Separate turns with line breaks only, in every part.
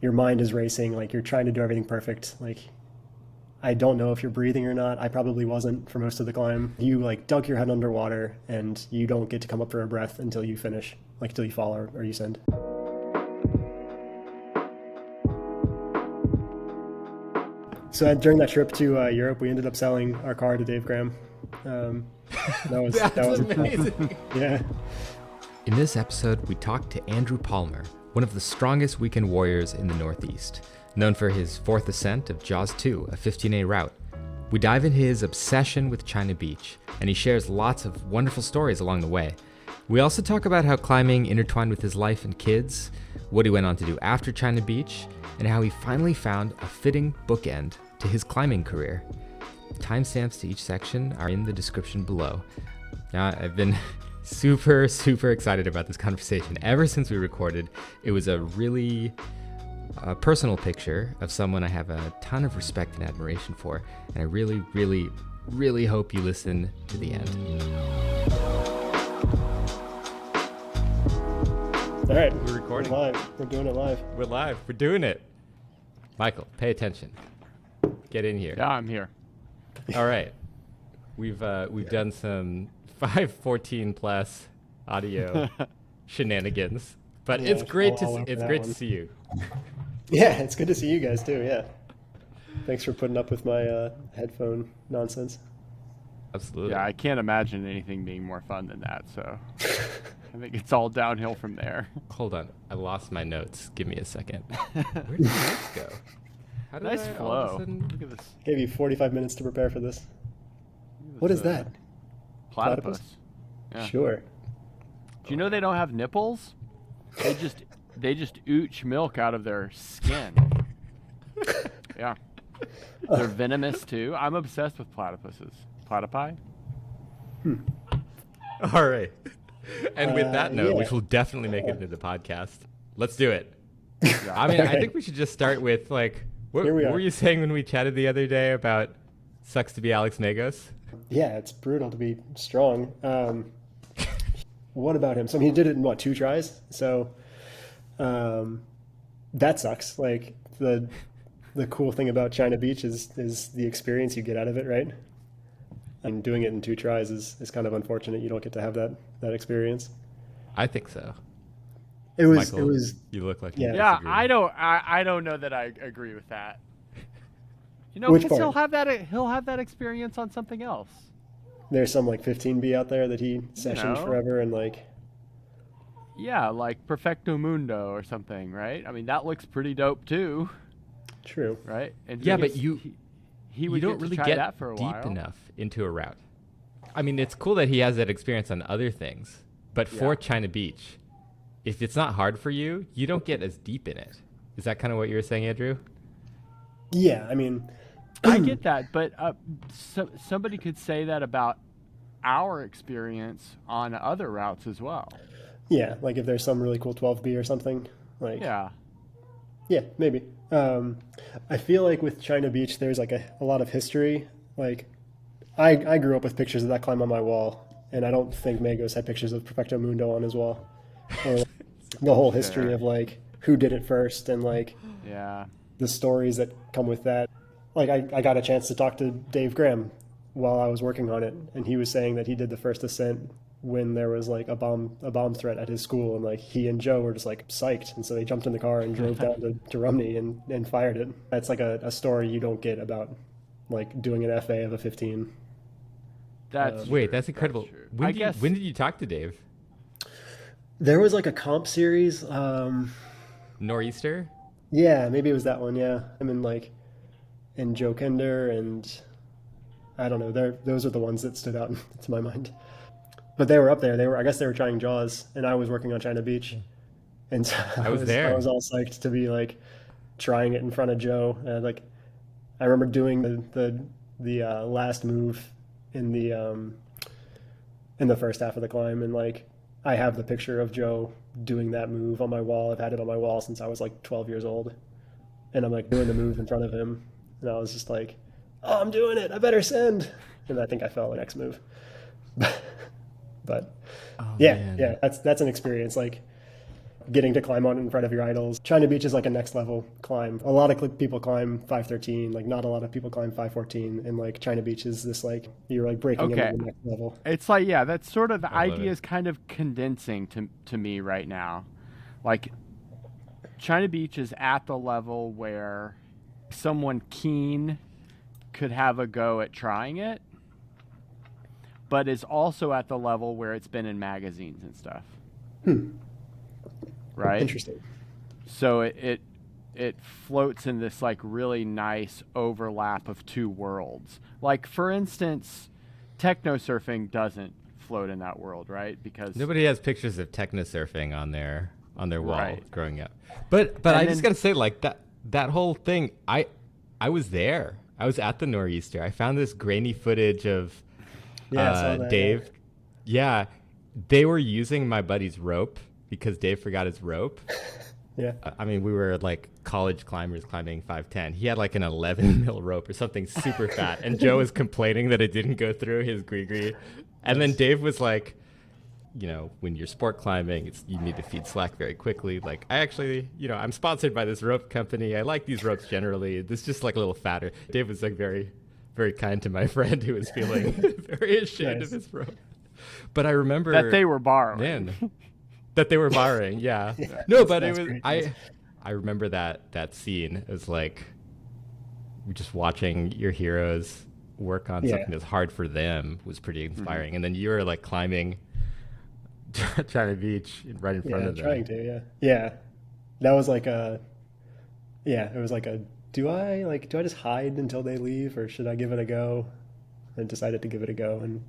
your mind is racing, like you're trying to do everything perfect. Like I don't know if you're breathing or not. I probably wasn't for most of the climb. You like dunk your head underwater and you don't get to come up for a breath until you finish, like until you fall or you send. So during that trip to Europe, we ended up selling our car to Dave Graham.
That's
that was
amazing.
Yeah.
In this episode, we talked to Andrew Palmer, one of the strongest weekend warriors in the Northeast, known for his fourth ascent of Jaws 2, a 15A route. We dive into his obsession with China Beach, and he shares lots of wonderful stories along the way. We also talk about how climbing intertwined with his life and kids, what he went on to do after China Beach, and how he finally found a fitting bookend to his climbing career. Timestamps to each section are in the description below. Now, I've been super excited about this conversation ever since we recorded. It was a really personal picture of someone I have a ton of respect and admiration for, and I really hope you listen to the end.
All right.
We're recording.
We're live. We're doing it live.
We're live. We're doing it. Michael, pay attention. Get in here.
Yeah, I'm here.
All right. We've done some 514 plus audio shenanigans, but
Yeah,
it's great
all over
to
that one.
see you.
Yeah, it's good to see you guys too. Yeah. Thanks for putting up with my headphone nonsense.
Absolutely.
Yeah, I can't imagine anything being more fun than that. So I think it's all downhill from there.
Hold on. I lost my notes. Give me a second. Where did the notes go? How did
Nice
I all of a
flow.
sudden-
Look at this.
Gave you 45 minutes to prepare for this. What is that?
Platypus. Yeah.
Sure.
Do you know they don't have nipples? They just ooch milk out of their skin. Yeah. They're venomous too. I'm obsessed with platypuses. Platypi?
All right. And with that note,
yeah.
which will definitely make it into the podcast, let's do it.
Yeah.
I mean, I
Alright.
think we should just start with like, what
Here we are.
were you saying when we chatted the other day about sucks to be Alex Megos?
Yeah, it's brutal to be strong. What about him? So he did it in what, 2 tries? So that sucks. Like the cool thing about China Beach is the experience you get out of it, right? And doing it in 2 tries is kind of unfortunate. You don't get to have that experience.
I think so.
It was
Michael,
it was
you look like
yeah.
you
Yeah,
disagree.
I don't know that I agree with that. You know,
Which
because
part?
he'll have that experience on something else.
there's some like 15B out there that he sessioned
know.
forever and like
Yeah, like Perfecto Mundo or something, right? I mean, that looks pretty dope too,
true.
right? And
Yeah,
he
but
gets-
you
he
you
would
don't
get to
really
try
get
that for a
deep
while.
enough into a route. I mean, it's cool that he has that experience on other things, but for
Yeah.
China Beach, if it's not hard for you, you don't get as deep in it. Is that kind of what you were saying, Andrew?
Yeah, I mean,
I get that, but somebody could say that about our experience on other routes as well.
yeah, like if there's some really cool 12B or something, like
Yeah.
yeah, maybe. I feel like with China Beach, there's like a lot of history. Like, I grew up with pictures of that climb on my wall, and I don't think Megos had pictures of Perfecto Mundo on his wall. Or like, the whole history
Fair.
of like who did it first and like
Yeah.
the stories that come with that. Like, I got a chance to talk to Dave Graham while I was working on it, and he was saying that he did the first ascent when there was like a bomb threat at his school, and like he and Joe were just like psyched, and so they jumped in the car and drove down to Rumney and fired it. That's like a story you don't get about like doing an FA of a 15.
That's
Wait,
true,
that's incredible.
true.
When did you talk to Dave?
There was like a comp series.
Nor'easter?
Yeah, maybe it was that one. Yeah, I mean like, and Joe Kender and I don't know. Those are the ones that stood out to my mind. But they were up there. I guess they were trying Jaws, and I was working on China Beach, and so
I was there.
I was all psyched to be like trying it in front of Joe. And like, I remember doing the last move in the first half of the climb, and like I have the picture of Joe doing that move on my wall. I've had it on my wall since I was like 12 years old, and I'm like doing the move in front of him, and I was just like, "Oh, I'm doing it! I better send!" And I think I fell the next move. But
Oh,
yeah,
man.
yeah, that's an experience. Like getting to climb on it in front of your idols. China Beach is like a next level climb. A lot of people climb 513, like not a lot of people climb 514, and like China Beach is this like you're like breaking into the next level.
It's like, yeah, that's sort of the idea is kind of condensing to me right now. Like China Beach is at the level where someone keen could have a go at trying it, but is also at the level where it's been in magazines and stuff. Right?
Interesting.
So it floats in this like really nice overlap of two worlds. Like for instance, techno surfing doesn't float in that world, right? Because
nobody has pictures of techno surfing on their wall
Right.
growing up. But I just gotta say, like that whole thing, I was there. I was at the Nor'easter. I found this grainy footage of
I saw that,
Dave. Yeah, they were using my buddy's rope because Dave forgot his rope.
Yeah.
I mean, we were like college climbers climbing 510. He had like an 11 mil rope or something super fat. And Joe was complaining that it didn't go through his gree. And then Dave was like, you know, when you're sport climbing, you need to feed slack very quickly. Like, I actually, you know, I'm sponsored by this rope company. I like these ropes generally. It's just like a little fatter. Dave was like very, very kind to my friend who was feeling very ashamed of his rope. But I remember
that they were borrowing.
Man, that they were borrowing, yeah. No, but it was
great.
I remember that scene. It was like just watching your heroes work on something that's hard for them was pretty inspiring. And then you were like climbing China Beach right in front of them.
Trying to, yeah. That was like it was like do I just hide until they leave, or should I give it a go? I decided to give it a go and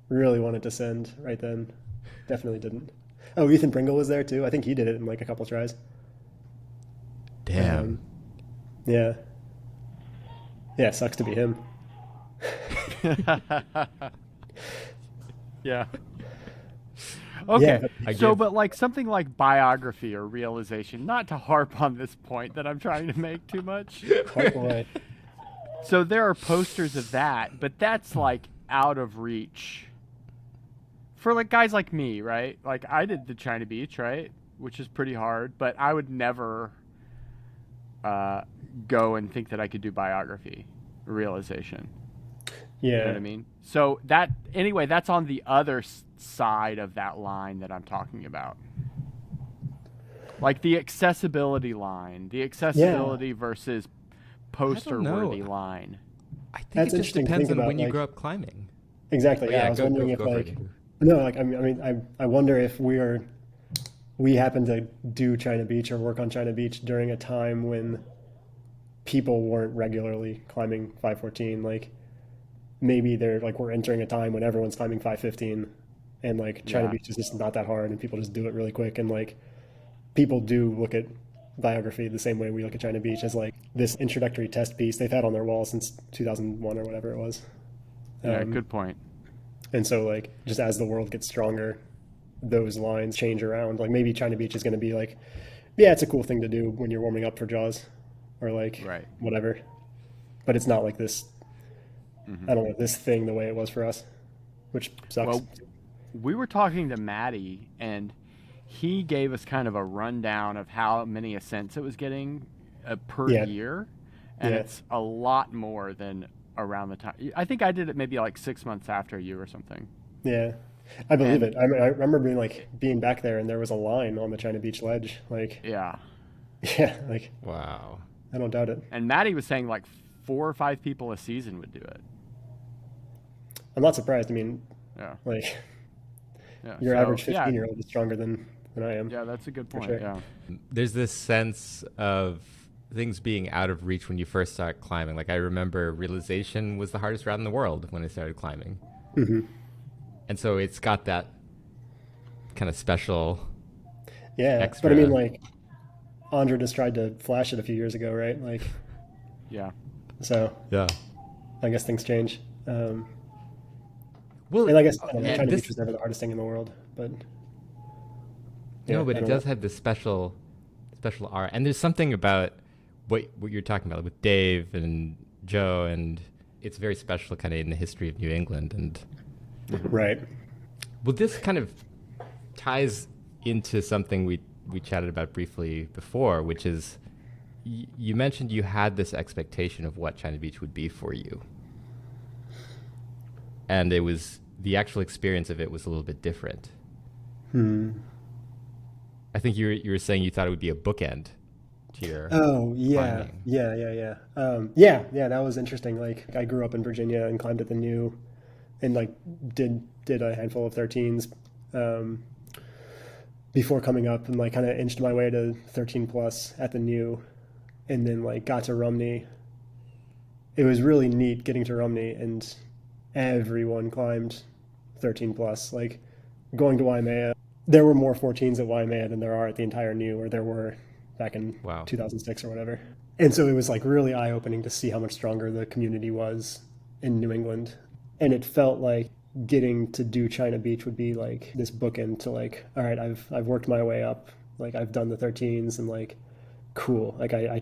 really wanted to send right then. Definitely didn't. Oh, Ethan Pringle was there too. I think he did it in like a couple tries.
Damn.
Yeah. Yeah, sucks to be him.
Yeah. Okay,
Yeah,
but like something like biography or realization, not to harp on this point that I'm trying to make too much.
Harp away.
So there are posters of that, but that's like out of reach for like guys like me, right? Like I did the China Beach, right? Which is pretty hard, but I would never go and think that I could do biography or realization.
Yeah.
You know what I mean? So that's on the other side of that line that I'm talking about. Like the accessibility line, the accessibility versus poster-worthy line.
I think
That's
it just
interesting to
depends
think
on
about,
when you
like-
grow up climbing.
Exactly. Yeah, I was wondering if I wonder if we happen to do China Beach or work on China Beach during a time when people weren't regularly climbing 514. Like maybe we're entering a time when everyone's climbing 515, and like China Beach is just not that hard, and people just do it really quick, and like people do look at biography the same way we look at China Beach, as like this introductory test piece they've had on their wall since 2001 or whatever it was.
Yeah, good point.
And so like just as the world gets stronger, those lines change around. Like maybe China Beach is going to be like, yeah, it's a cool thing to do when you're warming up for Jaws, or like whatever, but it's not like this. I don't know, this thing the way it was for us, which sucks.
Well, we were talking to Maddie, and he gave us kind of a rundown of how many ascents it was getting per year, and it's a lot more than around the time. I think I did it maybe like 6 months after you or something.
Yeah, I believe it. I remember being back there, and there was a line on the China Beach ledge. Like,
yeah,
like
Wow.
I don't doubt it.
And Maddie was saying like 4 or 5 people a season would do it.
I'm not surprised. I mean, like your average 15-year-old is stronger than I am.
Yeah, that's a good point.
Sure.
Yeah.
There's this sense of things being out of reach when you first start climbing. Like I remember realization was the hardest route in the world when I started climbing. And so it's got that kind of special extra.
But I mean, like Andre just tried to flash it a few years ago, right? Like, so I guess things change.
Well,
and I guess China Beach was never the hardest thing in the world, but
but it does have this special art. And there's something about what you're talking about with Dave and Joe, and it's very special kind of in the history of New England. And
right.
Well, this kind of ties into something we we chatted about briefly before, which is you mentioned you had this expectation of what China Beach would be for you. And it was, the actual experience of it was a little bit different. I think you were saying you thought it would be a bookend to your climbing.
Yeah, that was interesting. Like I grew up in Virginia and climbed at the New and like did a handful of 13s before coming up, and like kind of inched my way to 13 plus at the New, and then like got to Rumney. It was really neat getting to Rumney, and everyone climbed 13 plus. Like going to Waimea, there were more 14s at Waimea than there are at the entire New, or there were back in 2006 or whatever. And so it was like really eye-opening to see how much stronger the community was in New England. And it felt like getting to do China Beach would be like this bookend to like, all right, I've worked my way up. Like I've done the 13s and like, cool. Like I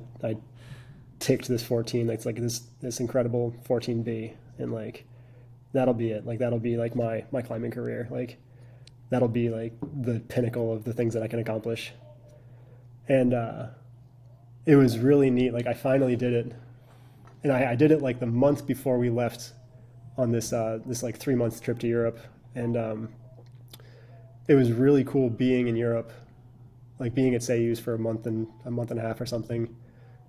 ticked this 14. It's like this incredible 14B, and like that'll be it. Like that'll be like my climbing career. Like that'll be like the pinnacle of the things that I can accomplish. And it was really neat. Like I finally did it, and I did it like the month before we left on this like 3-month trip to Europe. And it was really cool being in Europe, like being at Sayus for a month and a half or something,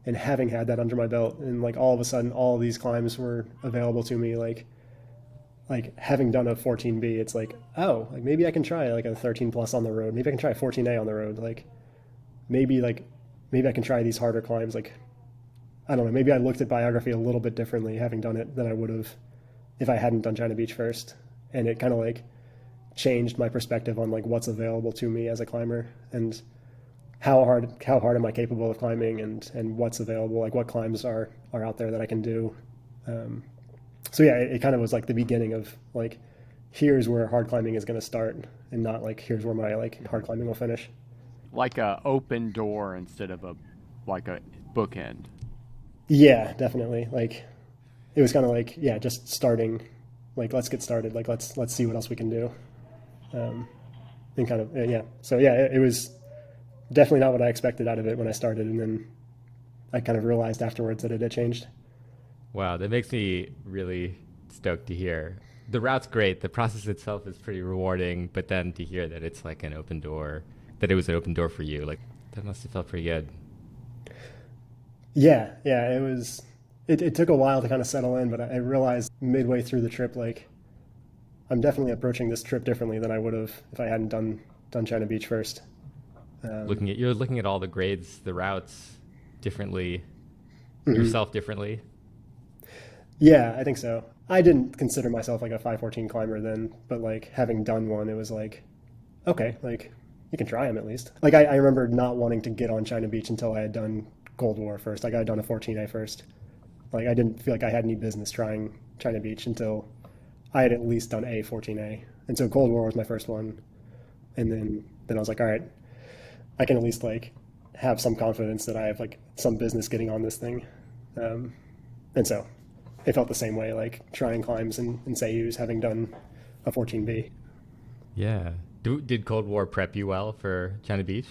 and having had that under my belt, and like all of a sudden all of these climbs were available to me. Like having done a 14B, it's like, oh, like maybe I can try like a 13 plus on the road. Maybe I can try a 14A on the road. Like maybe I can try these harder climbs. Like, I don't know, maybe I looked at biography a little bit differently having done it than I would have if I hadn't done China Beach first. And it kind of like changed my perspective on like what's available to me as a climber, and how hard am I capable of climbing, and what's available, like what climbs are out there that I can do. So yeah, it kind of was like the beginning of like, here's where hard climbing is going to start, and not like here's where my like hard climbing will finish.
Like a open door instead of a bookend.
Yeah, definitely. Like it was kind of like, yeah, just starting, like let's get started, like let's see what else we can do. And kind of yeah. So yeah, it was definitely not what I expected out of it when I started, and then I kind of realized afterwards that it had changed.
Wow, that makes me really stoked to hear. The route's great. The process itself is pretty rewarding, but then to hear that it's like an open door, that it was an open door for you, like that must have felt pretty good.
Yeah, it was. It took a while to kind of settle in, but I realized midway through the trip, like I'm definitely approaching this trip differently than I would have if I hadn't done China Beach first.
You're looking at all the grades, the routes differently, yourself differently.
Yeah, I think so. I didn't consider myself like a 514 climber then, but like having done one, it was like, okay, like you can try them at least. Like I remember not wanting to get on China Beach until I had done Cold War first. Like I had done a 14A first. Like I didn't feel like I had any business trying China Beach until I had at least done a 14A. And so Cold War was my first one. And then I was like, all right, I can at least like have some confidence that I have like some business getting on this thing. And so it felt the same way, like trying climbs in Sayus, having done a 14B.
Yeah. Did Cold War prep you well for China Beach?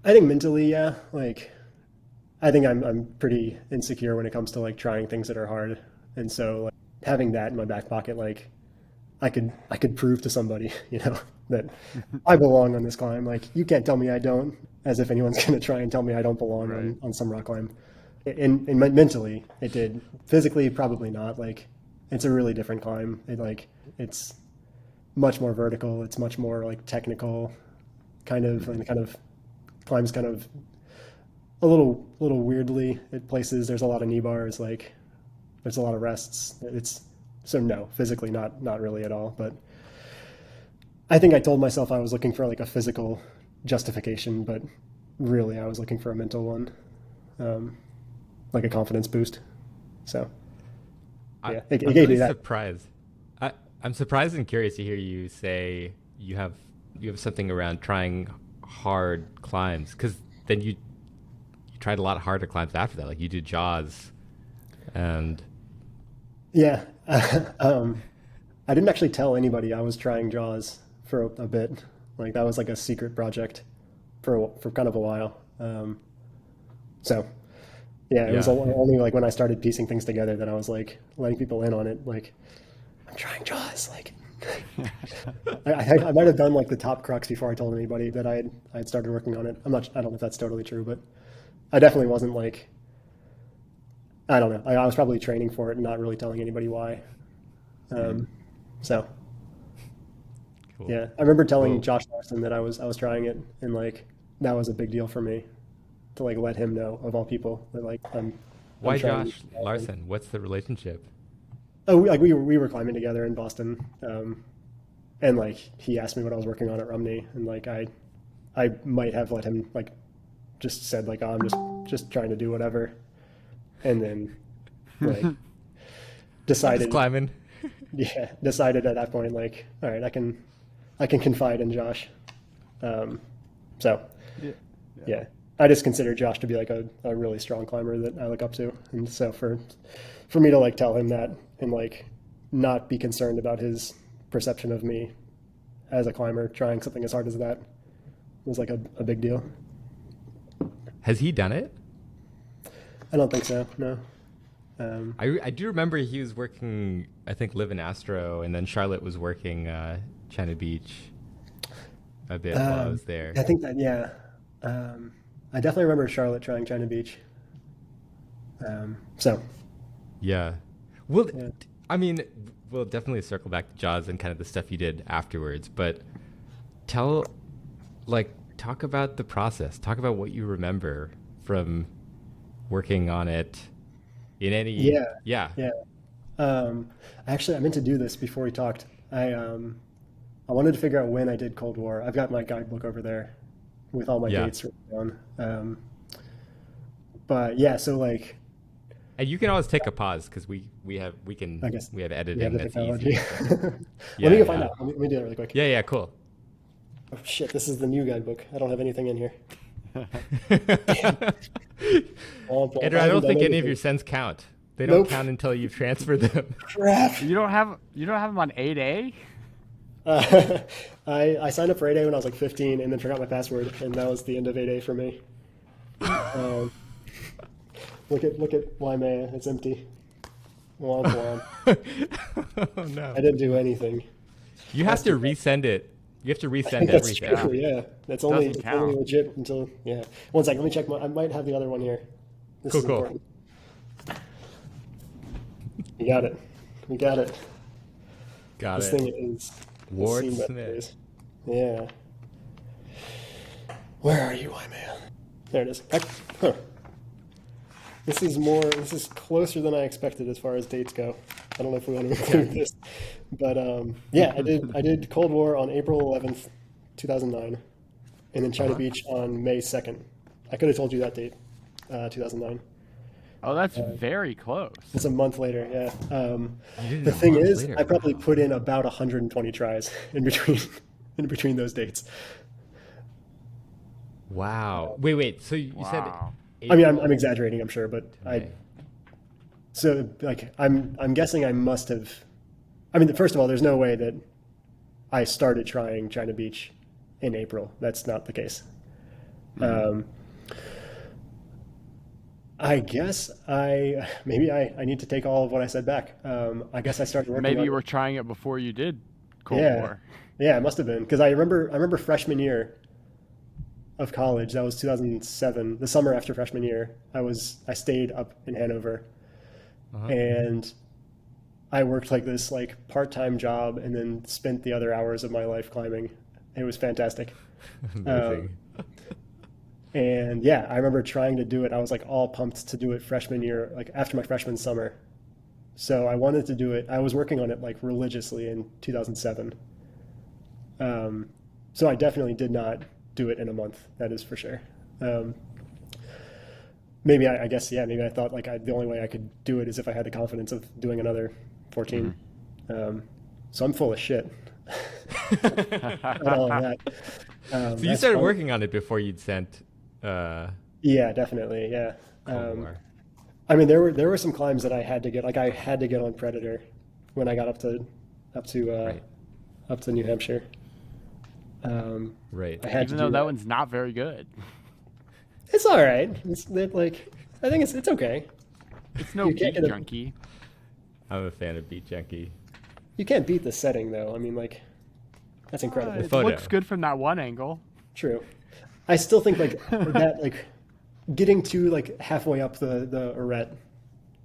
I think mentally, yeah. Like, I think I'm pretty insecure when it comes to like trying things that are hard, and so like, having that in my back pocket, like I could prove to somebody, that I belong on this climb. Like you can't tell me I don't, as if anyone's gonna try and tell me I don't belong
Right.
on some rock climb. And mentally, it did. Physically, probably not. Like it's a really different climb. It's much more vertical. It's much more like technical, and kind of climbs kind of a little weirdly at places. There's a lot of knee bars, like there's a lot of rests. No, physically not really at all. But I think I told myself I was looking for like a physical justification, but really I was looking for a mental one, like a confidence boost. So yeah, it
I'm
gave
really
me that.
surprised. I'm surprised and curious to hear you say you have something around trying hard climbs, because then you tried a lot of harder climbs after that. Like you did Jaws, and
Yeah. I didn't actually tell anybody I was trying Jaws for a bit. Like that was like a secret project. for kind of a while. So yeah, it was only like when I started piecing things together that I was like letting people in on it. Like, I'm trying Jaws. Like, I might have done like the top crux before I told anybody that I had started working on it. I don't know if that's totally true, but I definitely wasn't like, I don't know. I was probably training for it and not really telling anybody why. So
Cool.
yeah, I remember telling Josh Larson that I was trying it, and like that was a big deal for me to like let him know, of all people, that like
Why
I'm trying.
Josh Larson? What's the relationship?
Oh, we were climbing together in Boston, and like he asked me what I was working on at Rumney, and like I might have let him like just said like, oh, I'm just trying to do whatever, and then like
I'm
decided
just climbing.
decided at that point like, all right, I can confide in Josh. So yeah, I just consider Josh to be like a really strong climber that I look up to, and so for me to like tell him that and like not be concerned about his perception of me as a climber trying something as hard as that was like a big deal.
Has he done it?
I don't think so, no.
I do remember he was working, I think, Livin Astro, and then Charlotte was working China Beach a bit while I was there.
I think that, yeah. I definitely remember Charlotte trying China Beach. So
Yeah. Well,
yeah.
I mean, we'll definitely circle back to Jaws and kind of the stuff you did afterwards, but talk about the process. Talk about what you remember from working on it in any...
Yeah. Actually, I meant to do this before we talked. I wanted to figure out when I did Cold War. I've got my guidebook over there with all my dates written down. But yeah, so like,
and you can always take a pause because we have editing that's easy.
Let me go find out. Let me do that really quick.
Yeah, cool.
Oh shit, this is the new guidebook. I don't have anything in here.
Andrew, I don't think any of your sends count. They don't count until you've transferred them.
Crap.
You don't have them on 8A?
I signed up for 8A when I was like 15 and then forgot my password, and that was the end of 8A for me. Look at Waimea. It's empty. Womp womp.
Oh no.
I didn't do anything.
You have to resend it. You have to resend
That's
everything.
true, yeah. It's only legit until, yeah. One second, let me check. I might have the other one here. This is important. You got it. We got it. This thing is
Ward
seen
Smith.
better days. Yeah. Where are you, Waimea? There it is. Huh. This is closer than I expected as far as dates go. I don't know if we want to include this, but yeah, I did Cold War on April 11th, 2009, and then China Beach on May 2nd. I could have told you that date, 2009.
Oh, that's very close.
It's a month later, yeah. The thing is, I probably put in about 120 tries in between those dates.
Wow. Wait. So you said...
I mean, I'm exaggerating, I'm sure, but so like I'm guessing I must have. I mean, first of all, there's no way that I started trying China Beach in April. That's not the case. I guess I need to take all of what I said back. I guess I started working.
Maybe you were trying it before you did Cold War.
Yeah, it must have been, because I remember freshman year of college. That was 2007, the summer after freshman year. I stayed up in Hanover, and I worked like this like part-time job and then spent the other hours of my life climbing. It was fantastic.
Amazing.
And yeah, I remember trying to do it. I was like all pumped to do it freshman year, like after my freshman summer. So I wanted to do it. I was working on it like religiously in 2007. So I definitely did not do it in a month. That is for sure. Maybe I guess, yeah, maybe I thought like the only way I could do it is if I had the confidence of doing another 14. So I'm full of shit. All of that.
So you started working on it before you'd sent...
Yeah, definitely. Yeah.
War.
I mean, there were some climbs that I had to get. Like I had to get on Predator when I got up to New Hampshire.
Right.
I had
Even
to
though
do
that one's not very good.
It's all right. I think it's okay.
It's no
You can't
beat
get a-
junkie.
I'm a fan of Beat Junkie.
You can't beat the setting though. I mean, like, that's incredible.
It
photo.
looks good from that one angle.
True. I still think like that, like getting to like halfway up the arete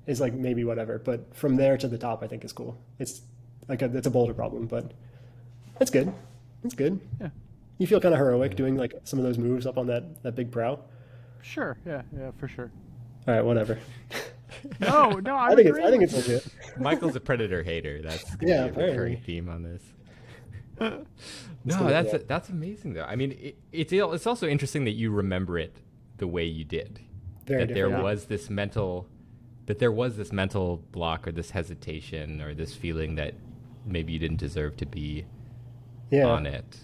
is like maybe whatever, but from there to the top, I think is cool. It's like it's a boulder problem, but it's good. It's good.
Yeah.
You feel kind of heroic doing like some of those moves up on that big brow.
Sure. Yeah, for sure.
All right, whatever.
No,
I think it's legit.
Michael's a Predator hater. That's
Yeah,
the
apparently.
recurring theme on this. No,
cool, yeah.
that's amazing though. I mean, it's also interesting that you remember it the way you did.
Very
that there
different.
was this mental block or this hesitation or this feeling that maybe you didn't deserve to be
Yeah.
on it.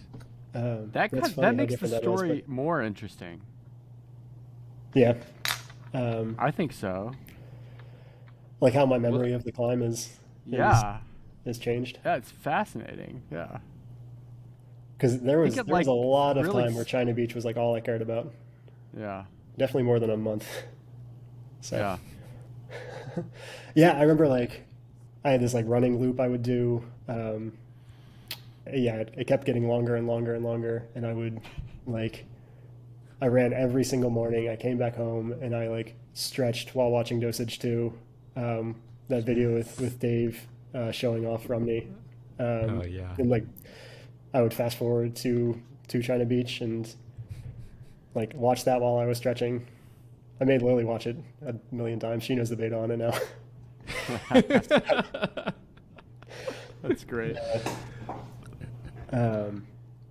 That
That's funny how
makes the
different that was,
story more interesting.
Yeah.
I think so.
Like how my memory of the climb is changed.
Yeah, it's fascinating. Yeah.
Because there was
it,
a lot of
really
time where China Beach was like all I cared about.
Yeah.
Definitely more than a month. So
Yeah.
yeah, I remember like I had this like running loop I would do. Yeah, it kept getting longer and longer and longer, and I would like I ran every single morning. I came back home and I like stretched while watching Dosage 2. That video with Dave showing off Romney.
Oh yeah.
And like I would fast forward to China Beach and like watch that while I was stretching. I made Lily watch it a million times. She knows the beta on it now.
That's great.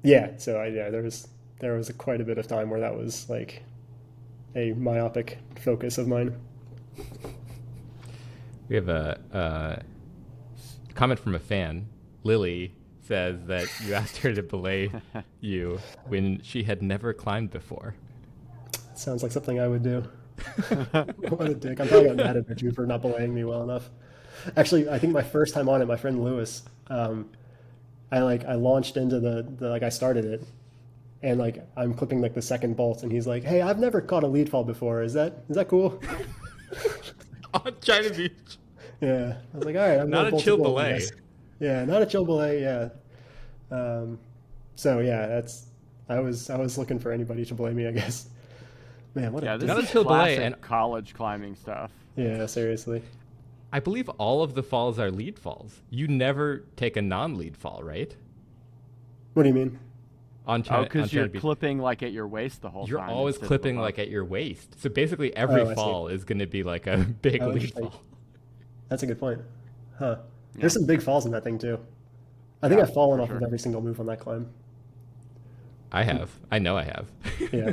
Yeah, so there was quite a bit of time where that was like a myopic focus of mine.
We have a comment from a fan. Lily says that you asked her to belay you when she had never climbed before.
Sounds like something I would do. What a dick. I'm probably got mad at her too for not belaying me well enough. Actually, I think my first time on it, my friend Lewis, I launched into the I started it, and like I'm clipping like the second bolt, and he's like, "Hey, I've never caught a lead fall before. Is that cool?"
On China Beach.
Yeah, I was like, "All right, I'm
Not
gonna
a
bolt
chill
bolt, I
belay.
guess." Yeah, not a chill belay. Yeah. So yeah, I was looking for anybody to belay me, I guess. Man, what
Yeah,
a
this
Not
is
until belay
classic
and-
college climbing stuff.
yeah, seriously.
I believe all of the falls are lead falls. You never take a non-lead fall, right?
What do you mean?
On
Oh,
China,
because
on
you're
China Beach.
clipping like at your waist the whole
You're
time.
always
instead of
clipping
above.
like at your waist. So basically every
Oh, I see.
fall is going to be like a big
Oh,
lead
interesting.
fall.
That's a good point. Huh.
Yeah.
There's some big falls in that thing too. I think
Yeah,
I've fallen
for
off of
sure.
every single move on that climb.
I have. I know I have.
Yeah.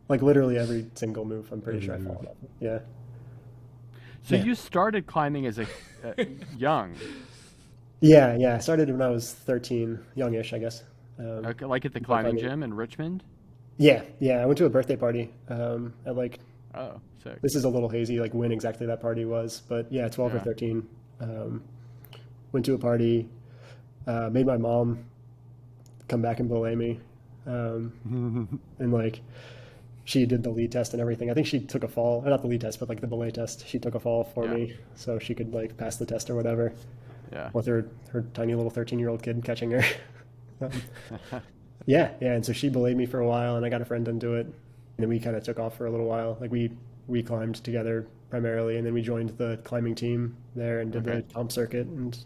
Like literally every single move, I'm pretty sure I've
Every
fallen off. Yeah.
So
Yeah.
you started climbing as a young,
Yeah. I started when I was 13, youngish, I guess.
okay, like at the
Before
climbing
climbing.
gym in Richmond.
Yeah. I went to a birthday party at like,
Oh, sick.
this is a little hazy, like when exactly that party was, but yeah, 12 or
Yeah.
13. Went to a party, made my mom come back and belay me. And like, she did the lead test and everything. I think she took a fall, not the lead test, but like the belay test. She took a fall for
Yeah.
me so she could like pass the test or whatever
Yeah.
with her tiny little 13-year-old kid catching her. Yeah. And so she belayed me for a while and I got a friend into it. And then we kind of took off for a little while. Like we climbed together primarily, and then we joined the climbing team there and did the
Okay.
comp circuit. And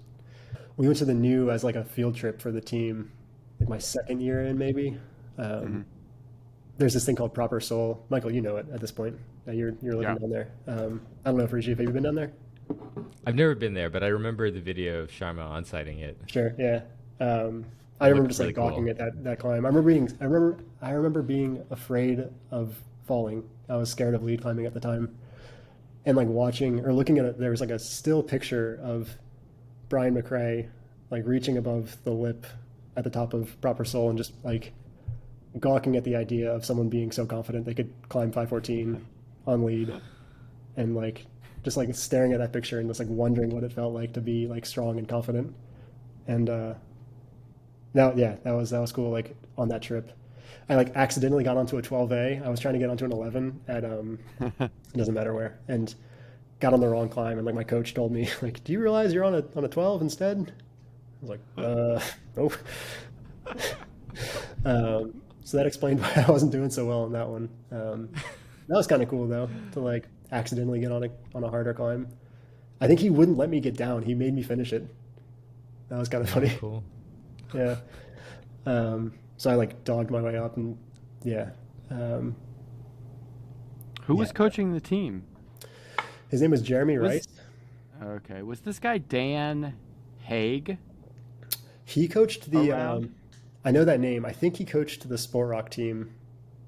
we went to the New as like a field trip for the team, like my second year in maybe. There's this thing called Proper Soul. Michael, you know it at this point. You're living
Yeah.
down there. I don't know if Rajiv, have you been down there?
I've never been there, but I remember the video of Sharma on-siting it.
Sure. Yeah. I remember
looked
just
really
like gawking
cool.
at that climb. I remember being afraid of falling. I was scared of lead climbing at the time, and like watching or looking at it. There was like a still picture of Brian McRae like reaching above the lip at the top of Proper Soul and just like gawking at the idea of someone being so confident they could climb 514 on lead, and like just like staring at that picture and just like wondering what it felt like to be like strong and confident. And that was cool. Like on that trip, I like accidentally got onto a 12A. I was trying to get onto an 11 at it doesn't matter where, and got on the wrong climb. And like my coach told me, like, do you realize you're on a 12 instead? I was like, nope. So that explained why I wasn't doing so well on that one. That was kind of cool though, to like accidentally get on a harder climb. I think he wouldn't let me get down. He made me finish it. That was kind of funny.
Cool.
Yeah. So I like dogged my way up, and yeah.
Who was
Yeah.
coaching the team?
His name was Jeremy
Was
Rice.
Okay. Was this guy Dan Haig
He coached the.
around?
I know that name. I think he coached the Sport Rock team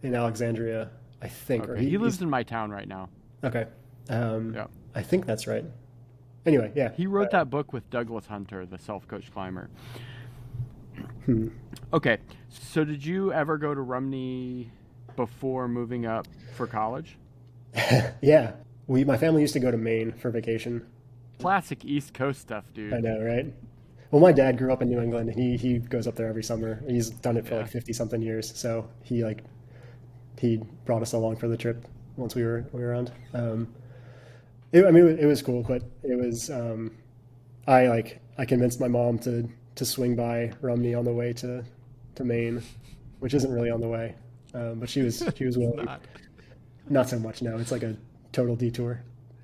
in Alexandria. I think, or
Okay. He lives
he's
in my town right now.
okay.
Yeah.
I think that's right. Anyway, yeah.
He wrote that book with Douglas Hunter, the self-coached climber.
Hmm.
Okay. So did you ever go to Rumney before moving up for college?
Yeah. My family used to go to Maine for vacation.
Classic East Coast stuff,
I
dude.
know, right? Well, my dad grew up in New England, and he goes up there every summer. He's done it for
Yeah.
like 50 something years. So he brought us along for the trip once we were around. It was cool, but it was I convinced my mom to swing by Rumney on the way to Maine, which isn't really on the way, but she was willing.
Not.
Not so much. No, it's like a total detour.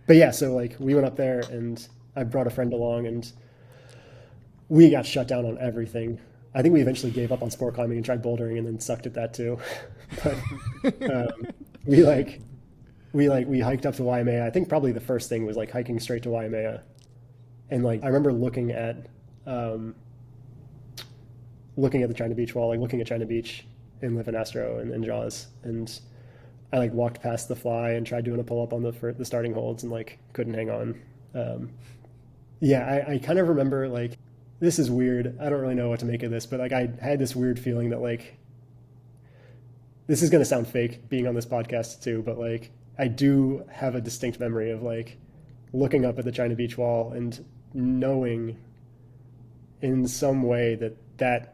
But yeah, so like we went up there, and I brought a friend along, and we got shut down on everything. I think we eventually gave up on sport climbing and tried bouldering, and then sucked at that too. But we we hiked up to Waimea. I think probably the first thing was like hiking straight to Waimea, and like I remember looking at the China Beach wall, like looking at China Beach in Livin Astro and Jaws, and I like walked past the fly and tried doing a pull up on the starting holds, and like couldn't hang on. Yeah, I kind of remember like this is weird. I don't really know what to make of this, but like I had this weird feeling that like this is going to sound fake being on this podcast too, but like I do have a distinct memory of like looking up at the China Beach wall and knowing in some way that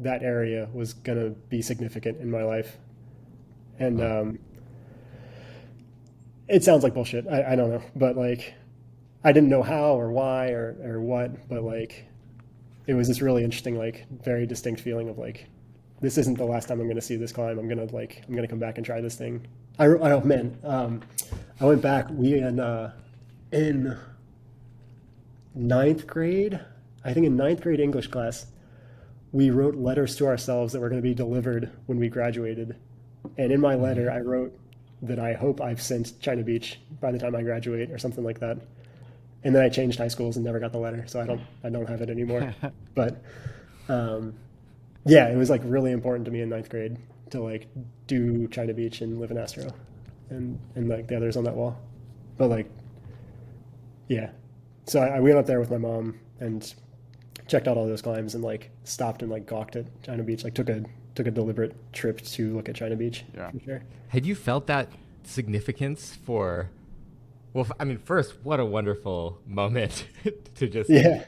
area was going to be significant in my life. And it sounds like bullshit. I don't know, but like I didn't know how or why or what, but like it was this really interesting, like very distinct feeling of like this isn't the last time I'm going to see this climb. I'm going to come back and try this thing. Oh man, I went back. We in ninth grade, I think in ninth grade English class, we wrote letters to ourselves that were going to be delivered when we graduated. And in my letter, I wrote that I hope I've sent China Beach by the time I graduate or something like that. And then I changed high schools and never got the letter, so I don't have it anymore. But yeah, it was like really important to me in ninth grade to like do China Beach and Livin Astro and like the others on that wall. But like, yeah. So I went up there with my mom and checked out all those climbs and like stopped and like gawked at China Beach. Like took a deliberate trip to look at China Beach.
Yeah.
For sure.
Had you felt that significance for? Well, I mean, first, what a wonderful moment to just
Yeah.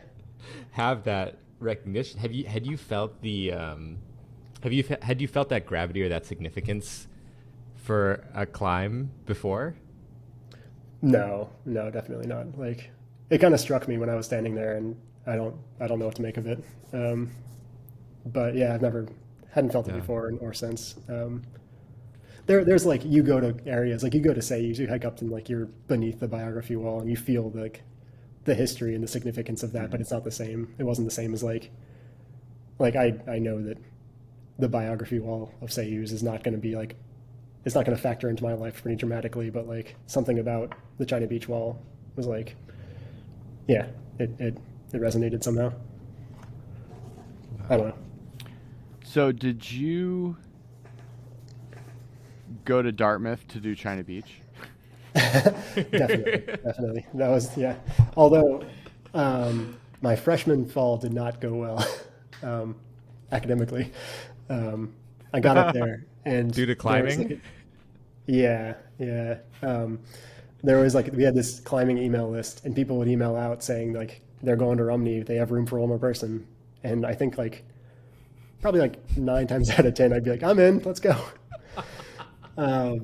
have that recognition. Had you felt the had you felt that gravity or that significance for a climb before?
No, definitely not. Like it kind of struck me when I was standing there, and I don't know what to make of it. But yeah, hadn't felt it
Yeah.
before or since. There's like you go to areas like you go to Sayus, you hike up and like you're beneath the biography wall and you feel like the history and the significance of that, but it's not the same. It wasn't the same as like I know that the biography wall of Sayus is not going to be like it's not going to factor into my life pretty dramatically, but like something about the China Beach wall was like, yeah, it resonated somehow. I don't know.
So did you go to Dartmouth to do China Beach?
Definitely. That was, yeah. Although my freshman fall did not go well academically. I got up there and
Due to climbing?
Yeah. There was like we had this climbing email list, and people would email out saying like they're going to Rumney, they have room for one more person, and I think like probably like 9 times out of 10, I'd be like, I'm in, let's go. I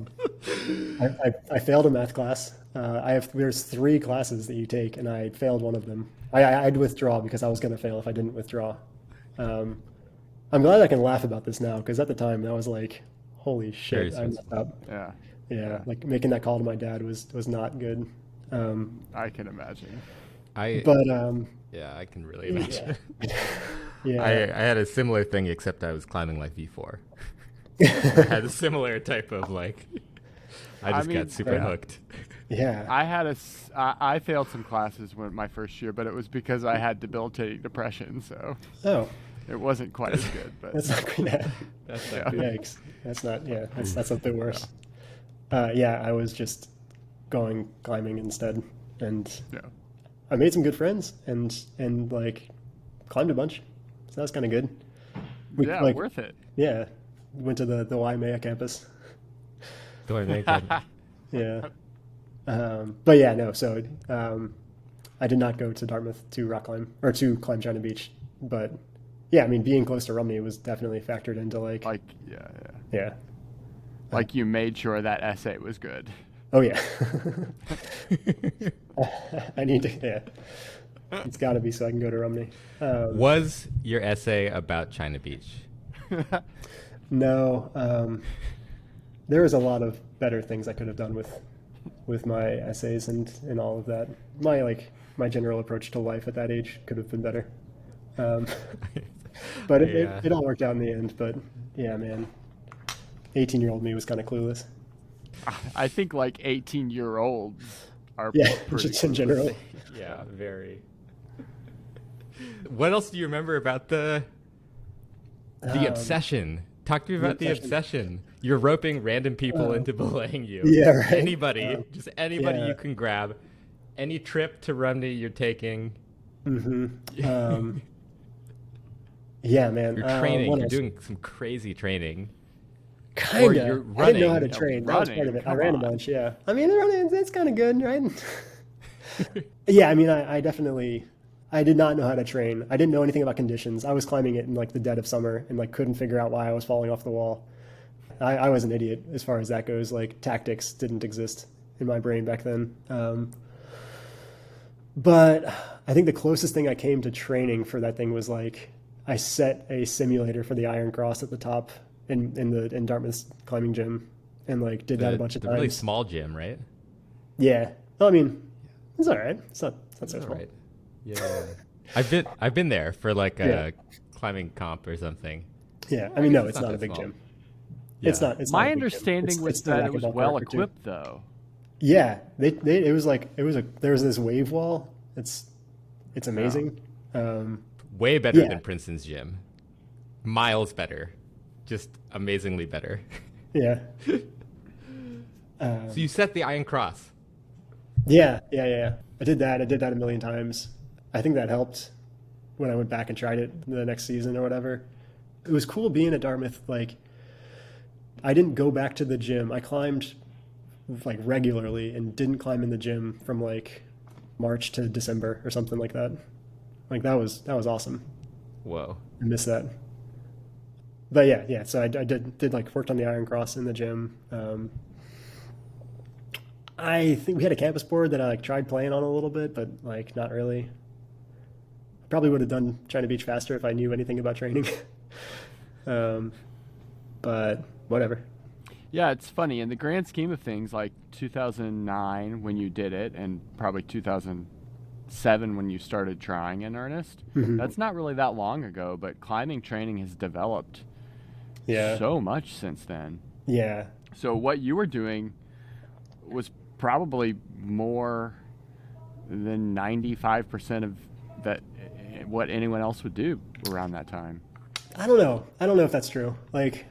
failed a math class. There's 3 classes that you take, and I failed one of them. I'd withdraw because I was going to fail if I didn't withdraw. I'm glad I can laugh about this now, because at the time I was like, holy shit, I messed up. Yeah, like making that call to my dad was not good.
I can imagine.
Yeah, I can really imagine.
Yeah.
I had a similar thing, except I was climbing like V4. I had a similar type of like, I just got super hooked.
Yeah.
I failed some classes my first year, but it was because I had debilitating depression, so it wasn't quite as good. But
that's not good. Yeah.
That's not good.
Yikes. That's not. Yeah. That's a bit worse. Yeah, I was just going climbing instead, and I made some good friends, and like climbed a bunch, so that was kind of good.
Worth it.
Yeah, went to the Waimea campus.
The Waimea campus.
Yeah, but yeah, no. So I did not go to Dartmouth to rock climb or to climb China Beach, but yeah, I mean, being close to Rumney was definitely factored into yeah.
Like you made sure that essay was good.
Oh yeah. I need to. Yeah, it's got to be so I can go to Rumney.
Was your essay about China Beach?
No. There was a lot of better things I could have done with my essays and all of that. My general approach to life at that age could have been better. But it all worked out in the end. But yeah, man, 18-year-old me was kind of clueless.
I think like 18-year-olds are pretty
just in general.
Yeah, very. What else do you remember about the obsession? Talk to me about the obsession. You're roping random people into belaying you.
Yeah, right.
Anybody, just anybody you can grab. Any trip to Rumney you're taking.
Mm-hmm. Yeah, man.
You're training. You're doing some crazy training.
Kind of.
You're running.
I didn't know how to train. That was
Running,
part of it. I
come
ran a
on.
bunch, yeah. I mean, running, it's kind of good, right? Yeah, I mean, I definitely, I did not know how to train. I didn't know anything about conditions. I was climbing it in like the dead of summer and like couldn't figure out why I was falling off the wall. I was an idiot as far as that goes. Like tactics didn't exist in my brain back then. But I think the closest thing I came to training for that thing was like I set a simulator for the Iron Cross at the top in Dartmouth's climbing gym, and like did that a bunch of times.
The really small gym, right?
Yeah. Well, I mean, it's all right. It's not so small.
Right. Yeah. I've been there for like a climbing comp or something.
Yeah. I mean, no, it's not a big gym.
Yeah.
It's not. It's
My
not a big gym.
understanding was
It's the
that it was
racquetball
well
park or two.
equipped, though.
Yeah. It was there was this wave wall. It's amazing.
Way better
Yeah.
than Princeton's gym. Miles better. Just amazingly better.
Yeah.
So you set the Iron Cross.
Yeah. I did that a million times. I think that helped when I went back and tried it the next season or whatever. It was cool being at Dartmouth. Like, I didn't go back to the gym. I climbed like regularly and didn't climb in the gym from like March to December or something like that. Like that was awesome.
Whoa.
I miss that. But yeah. So I did like worked on the Iron Cross in the gym. I think we had a campus board that I like tried playing on a little bit, but like not really. Probably would have done China Beach faster if I knew anything about training. But whatever.
Yeah, it's funny. In the grand scheme of things, like 2009 when you did it, and probably 2007 when you started trying in earnest, that's not really that long ago, but climbing training has developed so much since then.
Yeah.
So what you were doing was probably more than 95% of that what anyone else would do around that time.
I don't know if that's true. Like,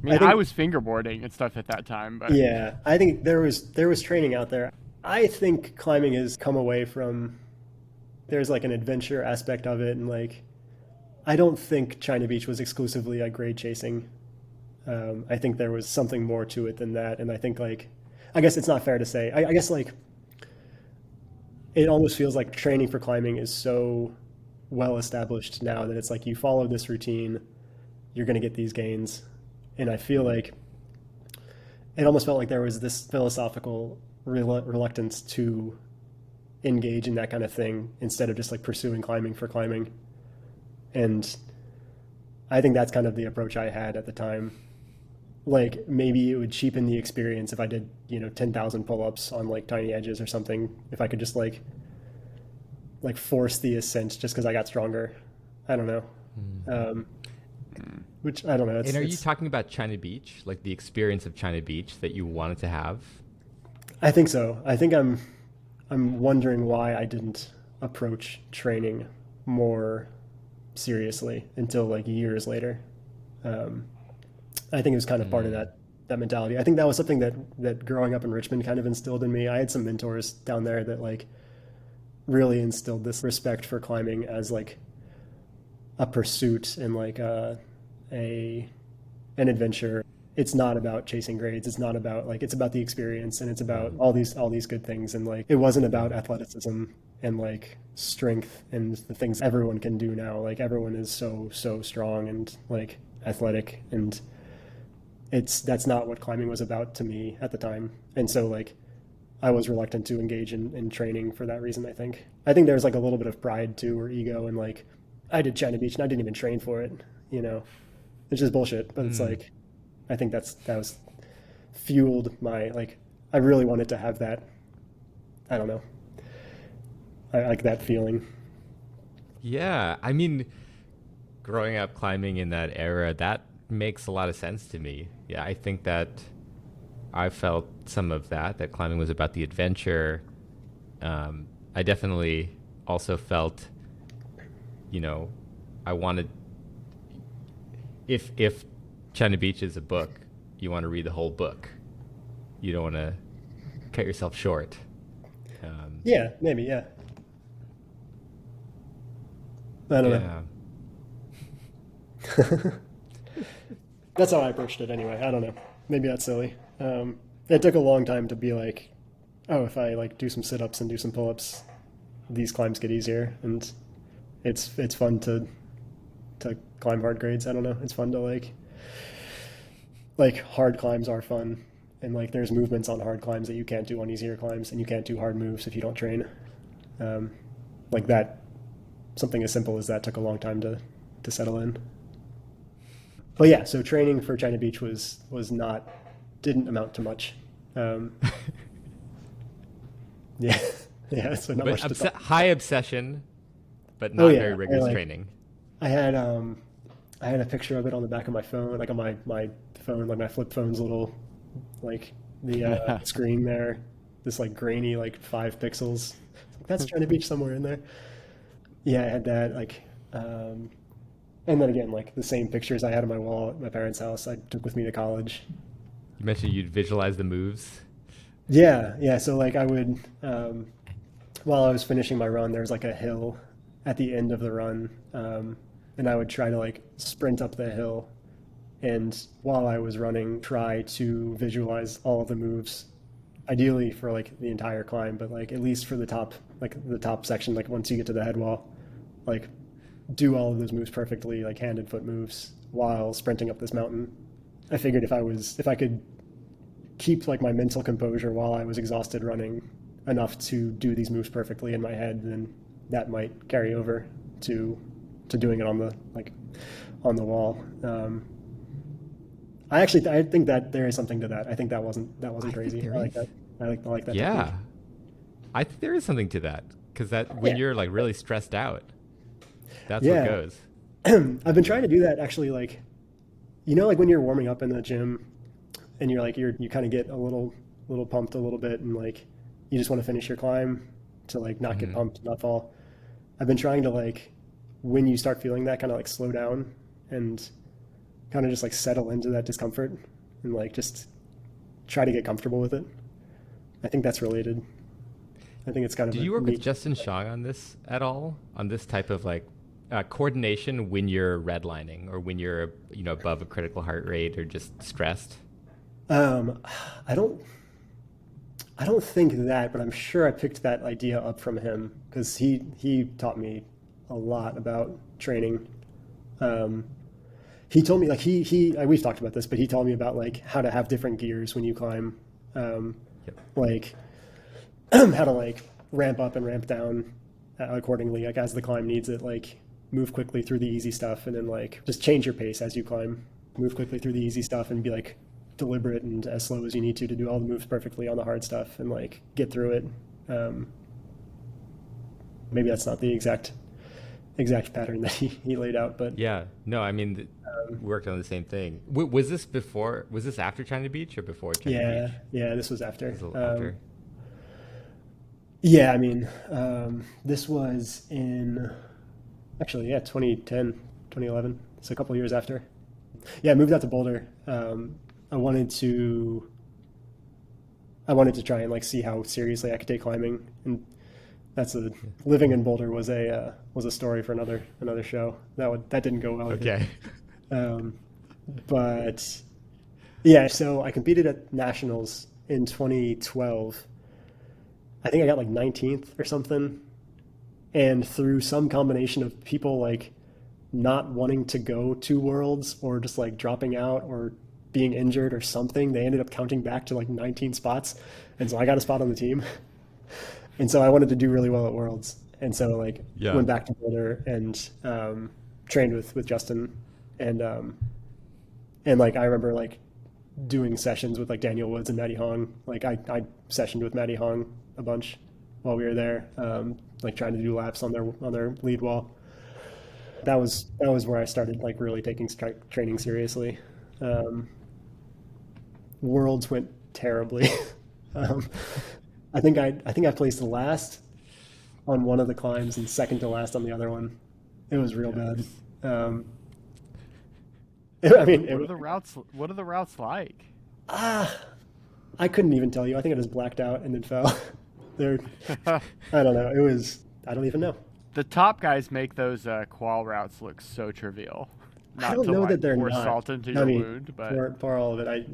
I mean, I was fingerboarding and stuff at that time, but
yeah, I think there was training out there. I think climbing has come away from, there's like an adventure aspect of it, and like, I don't think China Beach was exclusively like grade chasing. I think there was something more to it than that, and I think like, I guess it's not fair to say. I guess like, it almost feels like training for climbing is so well established now that it's like you follow this routine you're going to get these gains. And I feel like it almost felt like there was this philosophical reluctance to engage in that kind of thing instead of just like pursuing climbing for climbing. And I think that's kind of the approach I had at the time. Like maybe it would cheapen the experience if I did, 10,000 pull-ups on like tiny edges or something. If I could just like force the ascent just because I got stronger. I don't know. Which I don't know.
And are you talking about China Beach, like the experience of China Beach that you wanted to have?
I think so. I think I'm wondering why I didn't approach training more seriously until like years later. I think it was kind of part of that mentality. I think that was something that growing up in Richmond kind of instilled in me. I had some mentors down there that like really instilled this respect for climbing as like a pursuit and like an adventure. It's not about chasing grades. It's not about like, it's about the experience, and it's about all these good things. And like, it wasn't about athleticism and like strength and the things everyone can do now. Like everyone is so strong and like athletic, and that's not what climbing was about to me at the time. And so like, I was reluctant to engage in training for that reason. I think there's like a little bit of pride too, or ego, and like, I did China Beach and I didn't even train for it, it's just bullshit. But it's like, I think that was fueled my, like, I really wanted to have that, I don't know, I like that feeling.
Yeah, I mean, growing up climbing in that era, that makes a lot of sense to me. Yeah, I think that I felt some of that climbing was about the adventure. I definitely also felt, I wanted, if China Beach is a book, you want to read the whole book. You don't want to cut yourself short.
Yeah, maybe, yeah. I don't know. That's how I approached it anyway. I don't know. Maybe that's silly. It took a long time to be like, oh, if I like do some sit-ups and do some pull-ups, these climbs get easier, and it's fun to climb hard grades. I don't know. It's fun to like hard climbs are fun, and like there's movements on hard climbs that you can't do on easier climbs, and you can't do hard moves if you don't train. Like that, something as simple as that took a long time to settle in. But yeah, so training for China Beach didn't amount to much. Yeah, so not
but
much to talk.
high obsession, but not very rigorous training.
I had a picture of it on the back of my phone, like on my phone, like my flip phone's little, like the screen there, this like grainy, like 5 pixels. That's China Beach somewhere in there. Yeah, I had that, like, and then again, like the same pictures I had on my wall at my parents' house, I took with me to college.
You mentioned you'd visualize the moves.
Yeah. So like I would, while I was finishing my run, there was like a hill at the end of the run, and I would try to like sprint up the hill, and while I was running, try to visualize all of the moves, ideally for like the entire climb, but like at least for the top section, like once you get to the head wall, like do all of those moves perfectly, like hand and foot moves while sprinting up this mountain. I figured if I could keep like my mental composure while I was exhausted running enough to do these moves perfectly in my head, then that might carry over to doing it on the wall. I think that there is something to that. I think that wasn't crazy. I like that. I like that.
Yeah,
technique.
I think there is something to that, because that when you're like really stressed out, that's what goes.
I've been trying to do that actually, like, like when you're warming up in the gym and you're like, you kind of get a little pumped a little bit, and like, you just want to finish your climb to like not get pumped, not fall. I've been trying to like, when you start feeling that, kind of like slow down and kind of just like settle into that discomfort and like just try to get comfortable with it. I think that's related. I think it's kind of.
Do you work with Justen Sjong on this at all? On this type of like coordination when you're redlining or when you're above a critical heart rate or just stressed?
I don't think that, but I'm sure I picked that idea up from him because he taught me a lot about training. he told me like we've talked about this, but he told me about like how to have different gears when you climb, like how to like ramp up and ramp down accordingly, like as the climb needs it, like move quickly through the easy stuff and then like just change your pace as you climb, move quickly through the easy stuff and be like deliberate and as slow as you need to do all the moves perfectly on the hard stuff and like get through it. Maybe that's not the exact pattern that he laid out, but
Yeah, no, I mean, we worked on the same thing. Was this after China Beach or before China Beach?
Yeah, this was after.
This was a little after.
Yeah, I mean, this was in, actually, 2010, 2011. It's a couple years after. Yeah, I moved out to Boulder. I wanted to try and like see how seriously I could take climbing, and living in Boulder was a story for another show. That didn't go well.
Okay.
But yeah, so I competed at nationals in 2012. I think I got like 19th or something. And through some combination of people like not wanting to go to Worlds or just like dropping out or being injured or something, they ended up counting back to like 19 spots. And so I got a spot on the team. And so I wanted to do really well at Worlds. And so like went back to Boulder and trained with Justen. And like I remember like doing sessions with like Daniel Woods and Matty Hong. Like I sessioned with Matty Hong a bunch while we were there, like trying to do laps on their lead wall. That was where I started like really taking training seriously. Worlds went terribly. I think I placed last on one of the climbs and second to last on the other one. It was real bad. I mean,
what are the routes like?
I couldn't even tell you. I think I just blacked out and then fell. I don't know. I don't even know.
The top guys make those qual routes look so trivial. Not
I don't know that they're
pour
not.
salt into your wound, but
for all of it,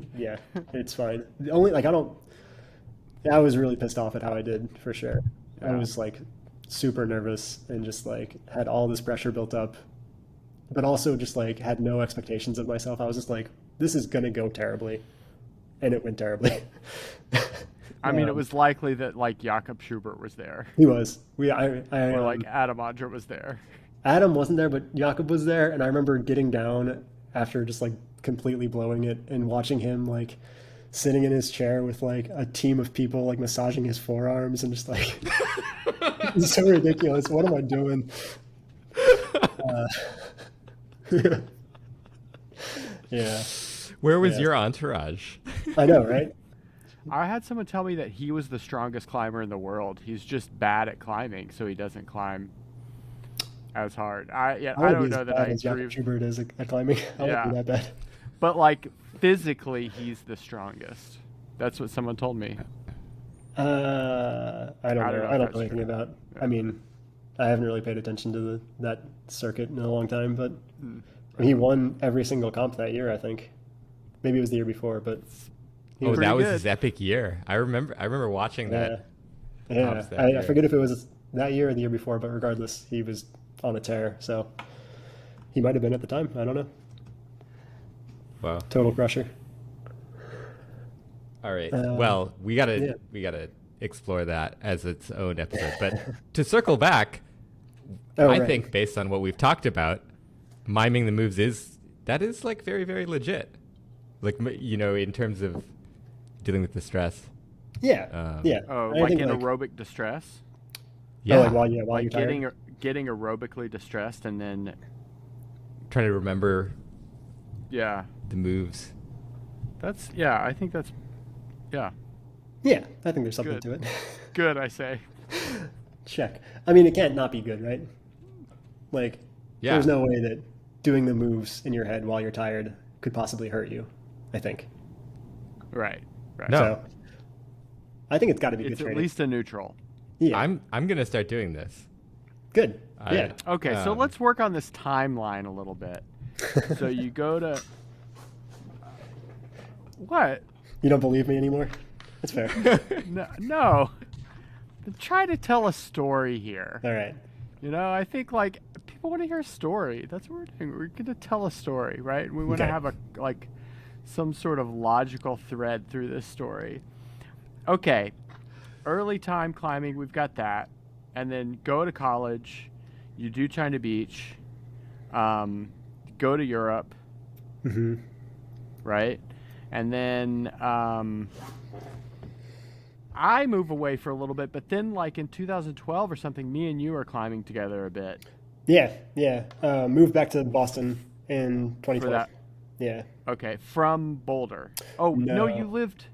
it's fine. The only like I was really pissed off at how I did for sure. I was like super nervous and just like had all this pressure built up, but also just like had no expectations of myself. I was just like, this is gonna go terribly, and it went terribly.
I mean, it was likely that like Jakob Schubert was there.
He was. Or
like Adam Ondra was there.
Adam wasn't there, but Jakob was there, and I remember getting down after just like completely blowing it and watching him like sitting in his chair with like a team of people like massaging his forearms and just like it's so ridiculous. What am I doing? Yeah.
Where was your entourage?
I know, right?
I had someone tell me that he was the strongest climber in the world. He's just bad at climbing, so he doesn't climb as hard. I don't know that I agree.
Jakob Schubert is at climbing. I won't be that bad.
But like physically, he's the strongest. That's what someone told me.
I don't know. I don't know anything about. I mean, I haven't really paid attention to that circuit in a long time, but he won every single comp that year. I think maybe it was the year before, but
that was his epic year. I remember watching that.
Yeah, I forget if it was that year or the year before, but regardless, he was on a tear. So he might have been at the time. I don't know.
Wow.
Total crusher.
All right. Well, we gotta explore that as its own episode. But to circle back, I think based on what we've talked about, miming the moves is like very, very legit. Like, you know, in terms of dealing with the stress.
Yeah.
Like in aerobic distress.
Yeah.
While you're
getting aerobically distressed and then
trying to remember.
Yeah.
The moves.
I think that's. Yeah.
Yeah, I think there's something to it.
Good, I say.
Check. I mean, it can't not be good, right? Like, there's no way that doing the moves in your head while you're tired could possibly hurt you, I think.
Right.
No.
So, I think it's got to be good training.
It's at least a neutral.
Yeah.
I'm going to start doing this.
Good. Yeah.
Okay, so let's work on this timeline a little bit. So you go to... What?
You don't believe me anymore? That's fair.
No. I'm trying to tell a story here.
All right.
You know, I think like people want to hear a story. That's what we're doing. We're going to tell a story, right? We want to
Okay.
have some sort of logical thread through this story. Okay, early time climbing, we've got that, and then go to college. You do China Beach. Go to Europe,
Mm-hmm.
right? And then I move away for a little bit, but then like in 2012 or something, me and you are climbing together a bit
Yeah, yeah. Moved back to Boston in
for
2012.
that.
Yeah.
Okay, from Boulder. Oh no, you
No.
lived.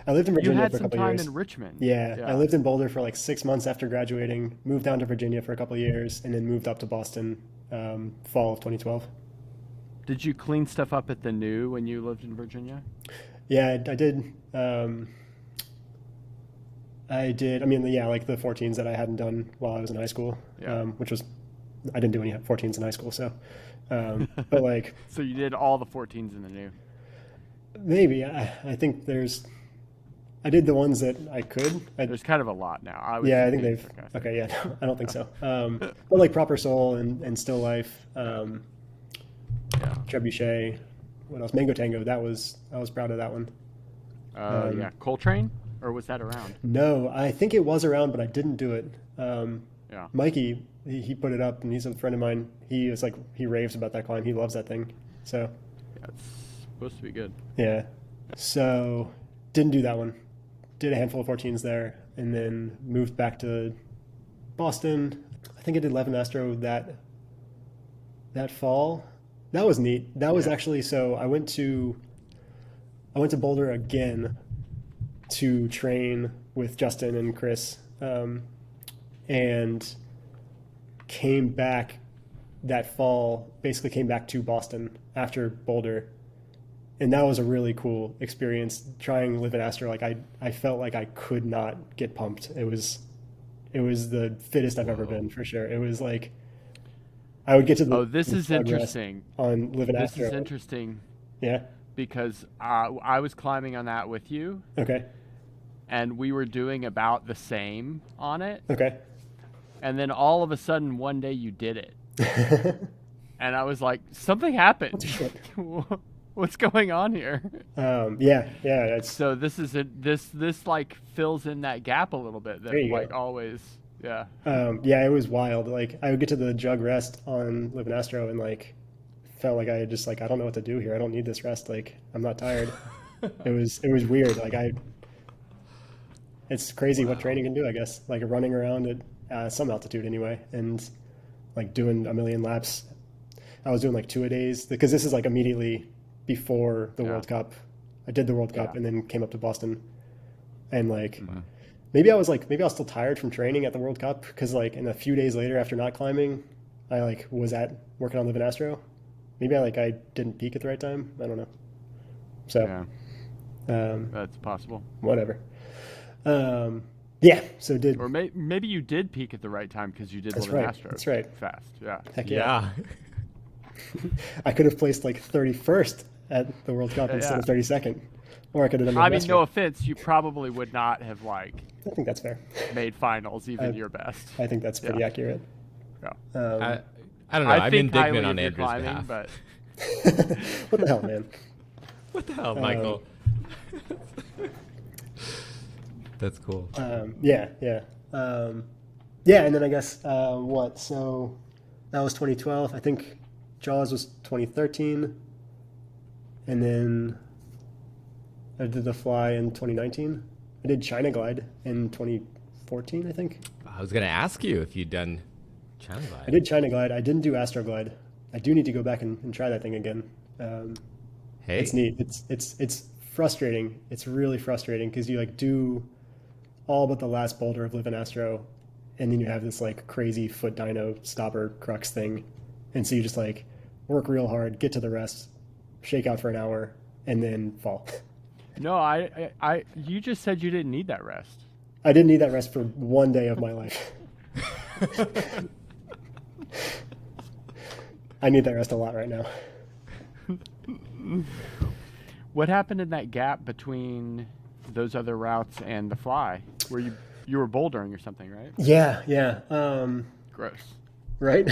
I lived in
You
Virginia
had
for a
some
couple
time
years.
in Richmond.
Yeah, I lived in Boulder for like 6 months after graduating, moved down to Virginia for a couple of years, and then moved up to Boston fall of 2012.
Did you clean stuff up at the New when you lived in Virginia?
Yeah, I did. I did. I mean, yeah, like the 14s that I hadn't done while I was in high school,
Yeah.
which was, I didn't do any 14s in high school. So, but like
So you did all the 14s in the New.
maybe I think I did the ones that I could.
There's kind of a lot now. I was
Yeah, I
just
think
being
they've.
sarcastic.
Okay, yeah, no, I don't think so. But like Proper Soul and Still Life,
Yeah.
Trebuchet, what else? Mango Tango. I was proud of that one.
Yeah. Coltrane, or was that around?
No, I think it was around, but I didn't do it.
Yeah.
Mikey, he put it up, and he's a friend of mine. He was like, he raves about that climb. He loves that thing. So
Yeah, it's supposed to be good.
yeah, so didn't do that one. Did a handful of 14s there, and then moved back to Boston. I think I did Livin Astro that fall. That was neat. That was
Yeah.
actually so. I went to Boulder again to train with Justin and Chris, and came back that fall. Basically, came back to Boston after Boulder, and that was a really cool experience. Trying Livin Astro, like I felt like I could not get pumped. It was the fittest I've ever been for sure. It was like I would get to
Oh, this
the
is
progress
interesting.
on Livin
This
Astro.
is interesting
Yeah.
because I was climbing on that with you,
Okay.
and we were doing about the same on it.
Okay.
And then all of a sudden, one day you did it, and I was like, something happened. What's going on here?
Yeah. It's
So this is this like fills in that gap a little bit that
There you go.
like always. Yeah.
yeah, it was wild. Like I would get to the jug rest on Livin Astro and like felt like I just like I don't know what to do here. I don't need this rest. Like I'm not tired. It was weird. Like it's crazy what training can do. I guess like running around at some altitude anyway, and like doing a million laps. I was doing like 2 a days because this is like immediately before the
Yeah.
World Cup. I did the World Cup
Yeah.
and then came up to Boston, and like. Maybe I was still tired from training at the World Cup because like in a few days later after not climbing, I like was working on Livin Astro. Maybe I didn't peak at the right time. I don't know. So
Yeah, that's possible.
whatever. Yeah. So did
Or maybe you did peak at the right time because you did
That's
Livin
right.
Astro
That's right.
fast. Yeah.
heck yeah.
Yeah.
I could have placed like 31st at the World Cup instead
Yeah.
of 32nd, or I could have done.
I
Livin
mean,
Astro.
no offense, you probably would not have like
I think that's fair.
made finals even your best.
I think that's pretty
Yeah.
accurate.
Yeah.
I don't know. I'm
think highly
indignant on
of your
Andrew's
climbing,
behalf.
but
What the hell, man?
What the hell, Michael? That's cool.
Yeah. Yeah, and then I guess what? So that was 2012. I think Jaws was 2013, and then I did the Fly in 2019. I did China Glide in 2014, I think.
I was gonna ask you if you'd done China Glide.
I did China Glide. I didn't do Astro Glide. I do need to go back and try that thing again.
Hey,
It's neat. It's frustrating. It's really frustrating because you like do all but the last boulder of Livin Astro, and then you have this like crazy foot dyno stopper crux thing, and so you just like work real hard, get to the rest, shake out for an hour, and then fall.
no, you just said you didn't need that rest.
I didn't need that rest for one day of my life. I need that rest a lot right now.
What happened in that gap between those other routes and the Fly? Where you were bouldering or something, right?
Yeah.
Gross.
right?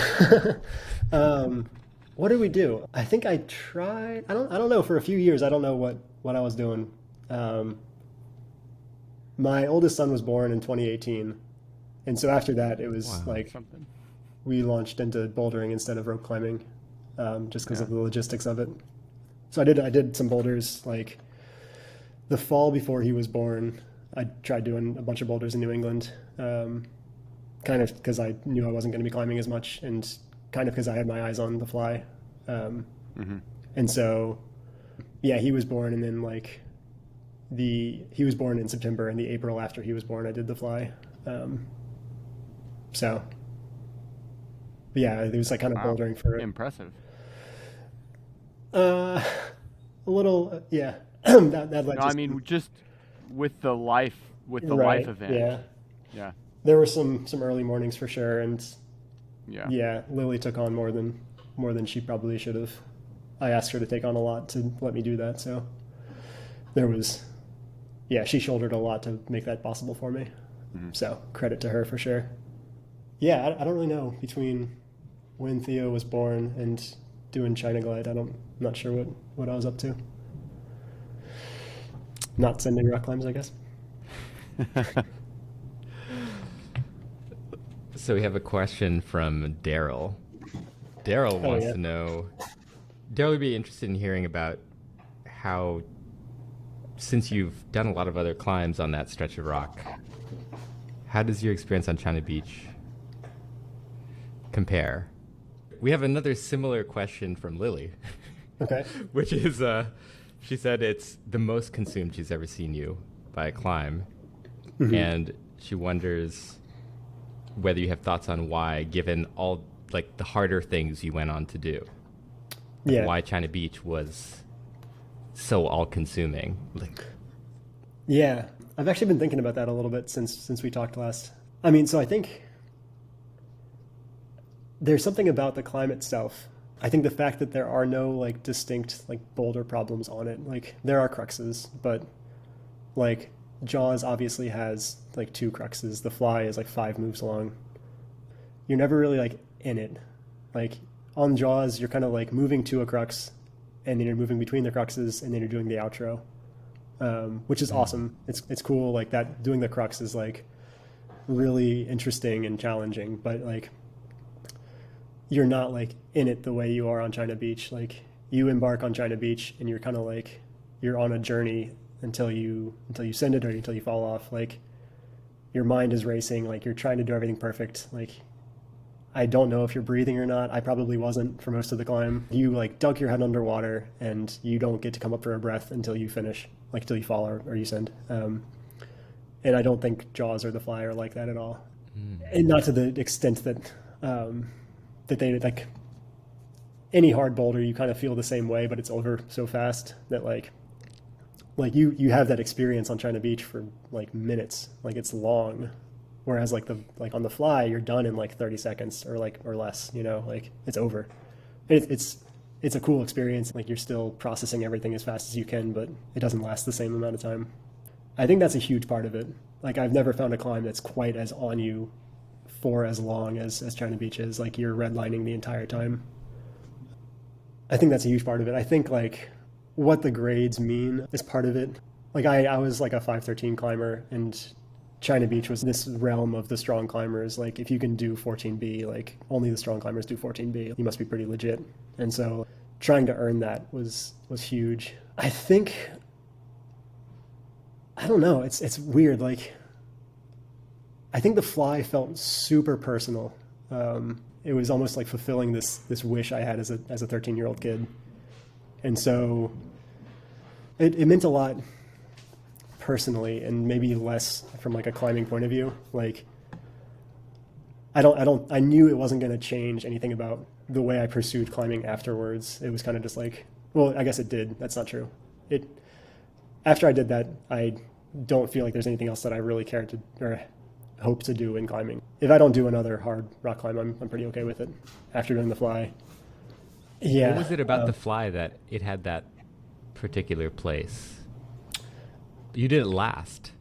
What did we do? I think I tried. I don't know. For a few years, I don't know what I was doing. Um, my oldest son was born in 2018, and so after that, it was
Wow.
like
Something.
we launched into bouldering instead of rope climbing, just because
Yeah.
of the logistics of it. So I did some boulders like the fall before he was born. I tried doing a bunch of boulders in New England, kind of because I knew I wasn't going to be climbing as much, and kind of because I had my eyes on the fly. Um,
Hmm.
and so, yeah, he was born, and then like he was born in September, and the April after he was born, I did the fly. Um, so, yeah, it was like kind of
Wow.
bouldering for
Impressive.
uh, a little, yeah. That led
No, I
just
mean just with the life
right,
event.
yeah.
Yeah.
There were some early mornings for sure, and
Yeah.
yeah, Lily took on more than she probably should have. I asked her to take on a lot to let me do that, so there was, yeah, she shouldered a lot to make that possible for me.
Hmm.
So credit to her for sure. Yeah, I don't really know between when Theo was born and doing China Glide. I'm not sure what I was up to. Not sending rock climbs, I guess.
So we have a question from Daryl. Daryl
Oh
wants
yeah.
to know. Daryl would be interested in hearing about how, since you've done a lot of other climbs on that stretch of rock, how does your experience on China Beach compare? We have another similar question from Lily,
Okay.
which is, she said it's the most consumed she's ever seen you by a climb, and she wonders whether you have thoughts on why, given all like the harder things you went on to do, like
Yeah.
why China Beach was so all-consuming. Like,
Yeah. I've actually been thinking about that a little bit since we talked last. I mean, so I think there's something about the climb itself. I think the fact that there are no like distinct like boulder problems on it, like there are cruxes, but like Jaws obviously has like two cruxes. The fly is like 5 moves long. You're never really like in it. Like on Jaws, you're kind of like moving to a crux, and then you're moving between the cruxes, and then you're doing the outro, which is awesome. It's cool. Like that doing the crux is like really interesting and challenging, but like you're not like in it the way you are on China Beach. Like you embark on China Beach, and you're kind of like you're on a journey until you send it or until you fall off. Like your mind is racing. Like you're trying to do everything perfect. Like I don't know if you're breathing or not. I probably wasn't for most of the climb. You like dunk your head underwater, and you don't get to come up for a breath until you finish, like until you fall or you send. And I don't think Jaws or The Fly are like that at all, and not to the extent that that they like any hard boulder. You kind of feel the same way, but it's over so fast that like you have that experience on China Beach for like minutes. Like it's long, whereas like on The Fly, you're done in like 30 seconds or less. You know, like it's over. It's a cool experience. Like you're still processing everything as fast as you can, but it doesn't last the same amount of time. I think that's a huge part of it. Like I've never found a climb that's quite as on you for as long as China Beach is. Like you're redlining the entire time. I think that's a huge part of it. I think like what the grades mean is part of it. Like I was like a 513 climber, and China Beach was this realm of the strong climbers. Like if you can do 14B, like only the strong climbers do 14B. You must be pretty legit. And so trying to earn that was huge. I think I don't know. It's weird. Like I think The Fly felt super personal. It was almost like fulfilling this wish I had as a 13-year-old kid, and so it meant a lot personally, and maybe less from like a climbing point of view. Like I knew it wasn't going to change anything about the way I pursued climbing afterwards. It was kind of just like, well, I guess it did. That's not true. It After I did that, I don't feel like there's anything else that I really cared to or hope to do in climbing. If I don't do another hard rock climb, I'm pretty okay with it. After doing The Fly, yeah.
what was it about the Fly that it had that particular place? You did it last,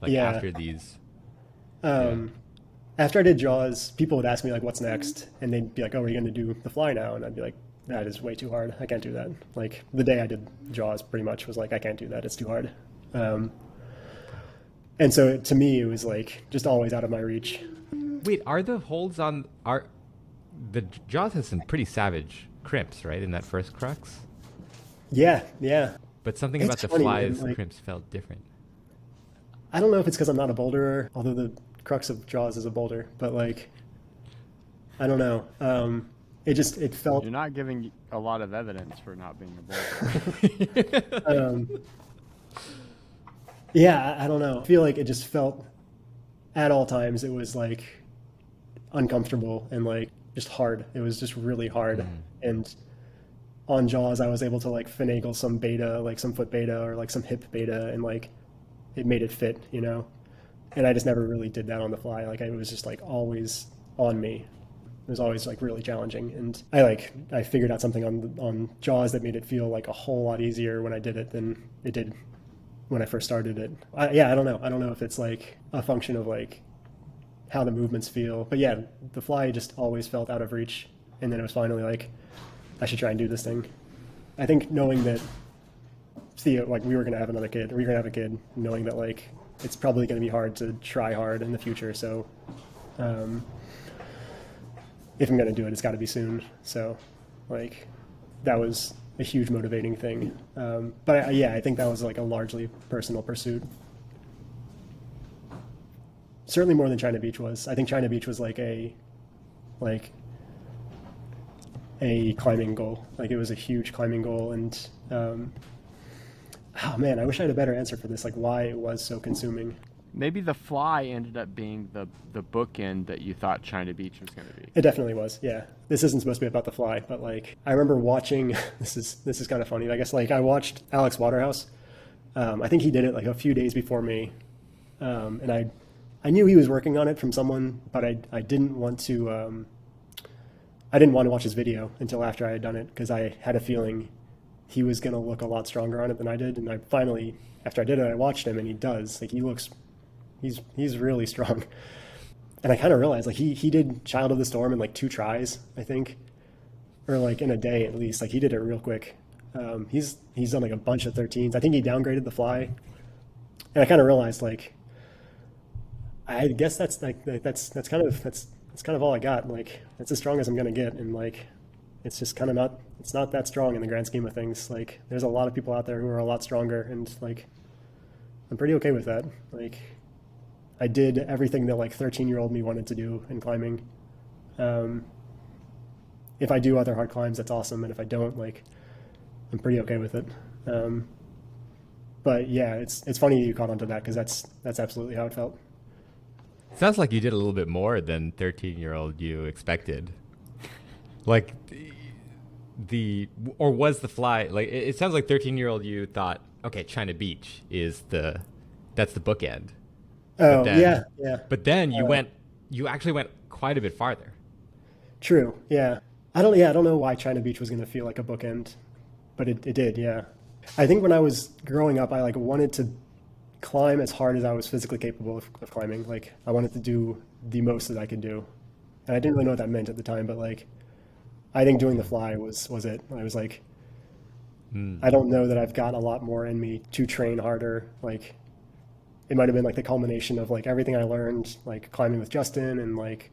like
Yeah.
after these.
Um, after I did Jaws, people would ask me like, "What's next?" And they'd be like, "Oh, are you going to do The Fly now?" And I'd be like, "That is way too hard. I can't do that." Like the day I did Jaws, pretty much was like, "I can't do that. It's too hard." And so to me, it was like just always out of my reach.
Wait, are the holds on the Jaws has some pretty savage crimps, right? In that first crux,
Yeah, yeah.
but something
It's
about the
funny,
flies
man, like-
crimps felt different.
I don't know if it's because I'm not a boulderer, although the crux of Jaws is a boulder, but like, I don't know. It felt,
You're not giving a lot of evidence for not being a boulder.
yeah, I don't know. I feel like it just felt at all times, it was like uncomfortable and like just hard. It was just really hard. And on Jaws, I was able to like finagle some beta, like some foot beta or like some hip beta, and like it made it fit, you know? And I just never really did that on The Fly. Like it was just like always on me. It was always like really challenging. And I figured out something on Jaws that made it feel like a whole lot easier when I did it than it did when I first started it. I don't know. I don't know if it's like a function of like how the movements feel. But yeah, The Fly just always felt out of reach. And then it was finally like, I should try and do this thing. I think knowing that Theo, like we were going to have another kid, or we were going to have a kid, knowing that like it's probably going to be hard to try hard in the future. So if I'm going to do it, it's got to be soon. So like that was a huge motivating thing. But I think that was like a largely personal pursuit. Certainly more than China Beach was. I think China Beach was like a climbing goal. Like it was a huge climbing goal. And oh man, I wish I had a better answer for this, like why it was so consuming.
Maybe The Fly ended up being the bookend that you thought China Beach was going to be.
It definitely was, yeah. This isn't supposed to be about The Fly, but like I remember watching, this is kind of funny. I guess like I watched Alex Waterhouse. I think he did it like a few days before me. And I knew he was working on it from someone, but I didn't want to watch his video until after I had done it, because I had a feeling he was going to look a lot stronger on it than I did. And I finally, after I did it, I watched him and he does. Like he's really strong. And I kind of realized like he did Child of the Storm in like 2 tries, I think, or like in a day at least. Like he did it real quick. He's done like a bunch of 13s. I think he downgraded The Fly. And I kind of realized like, I guess that's kind of all I got. Like that's as strong as I'm gonna get, and like it's just kind of not that strong in the grand scheme of things. Like there's a lot of people out there who are a lot stronger, and like I'm pretty okay with that. Like I did everything that like 13-year-old me wanted to do in climbing. If I do other hard climbs, that's awesome, and if I don't, like I'm pretty okay with it. But yeah, it's funny you caught onto that, because that's absolutely how it felt.
Sounds like you did a little bit more than 13-year-old you expected. Like or was The Fly, like it sounds like 13-year-old you thought, okay, China Beach is that's the bookend.
Oh,
yeah.
But
But then you actually went quite a bit farther.
true, yeah. I don't know why China Beach was going to feel like a bookend, but it did, yeah. I think when I was growing up, I like wanted to climb as hard as I was physically capable of climbing. Like I wanted to do the most that I could do, and I didn't really know what that meant at the time. But like, I think doing The Fly was it. I was like, I don't know that I've got a lot more in me to train harder. Like, it might have been like the culmination of like everything I learned, like climbing with Justen and like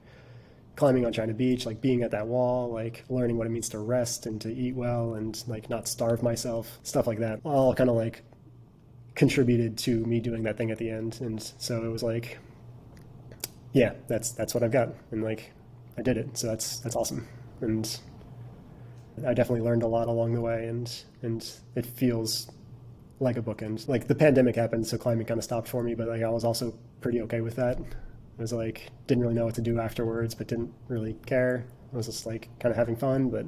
climbing on China Beach, like being at that wall, like learning what it means to rest and to eat well and like not starve myself, stuff like that. All kind of like contributed to me doing that thing at the end. And so it was like, yeah, that's what I've got, and like I did it, so that's awesome. And I definitely learned a lot along the way, and it feels like a bookend. Like the pandemic happened, so climbing kind of stopped for me, but like I was also pretty okay with that. I was like, didn't really know what to do afterwards, but didn't really care. I was just like kind of having fun, but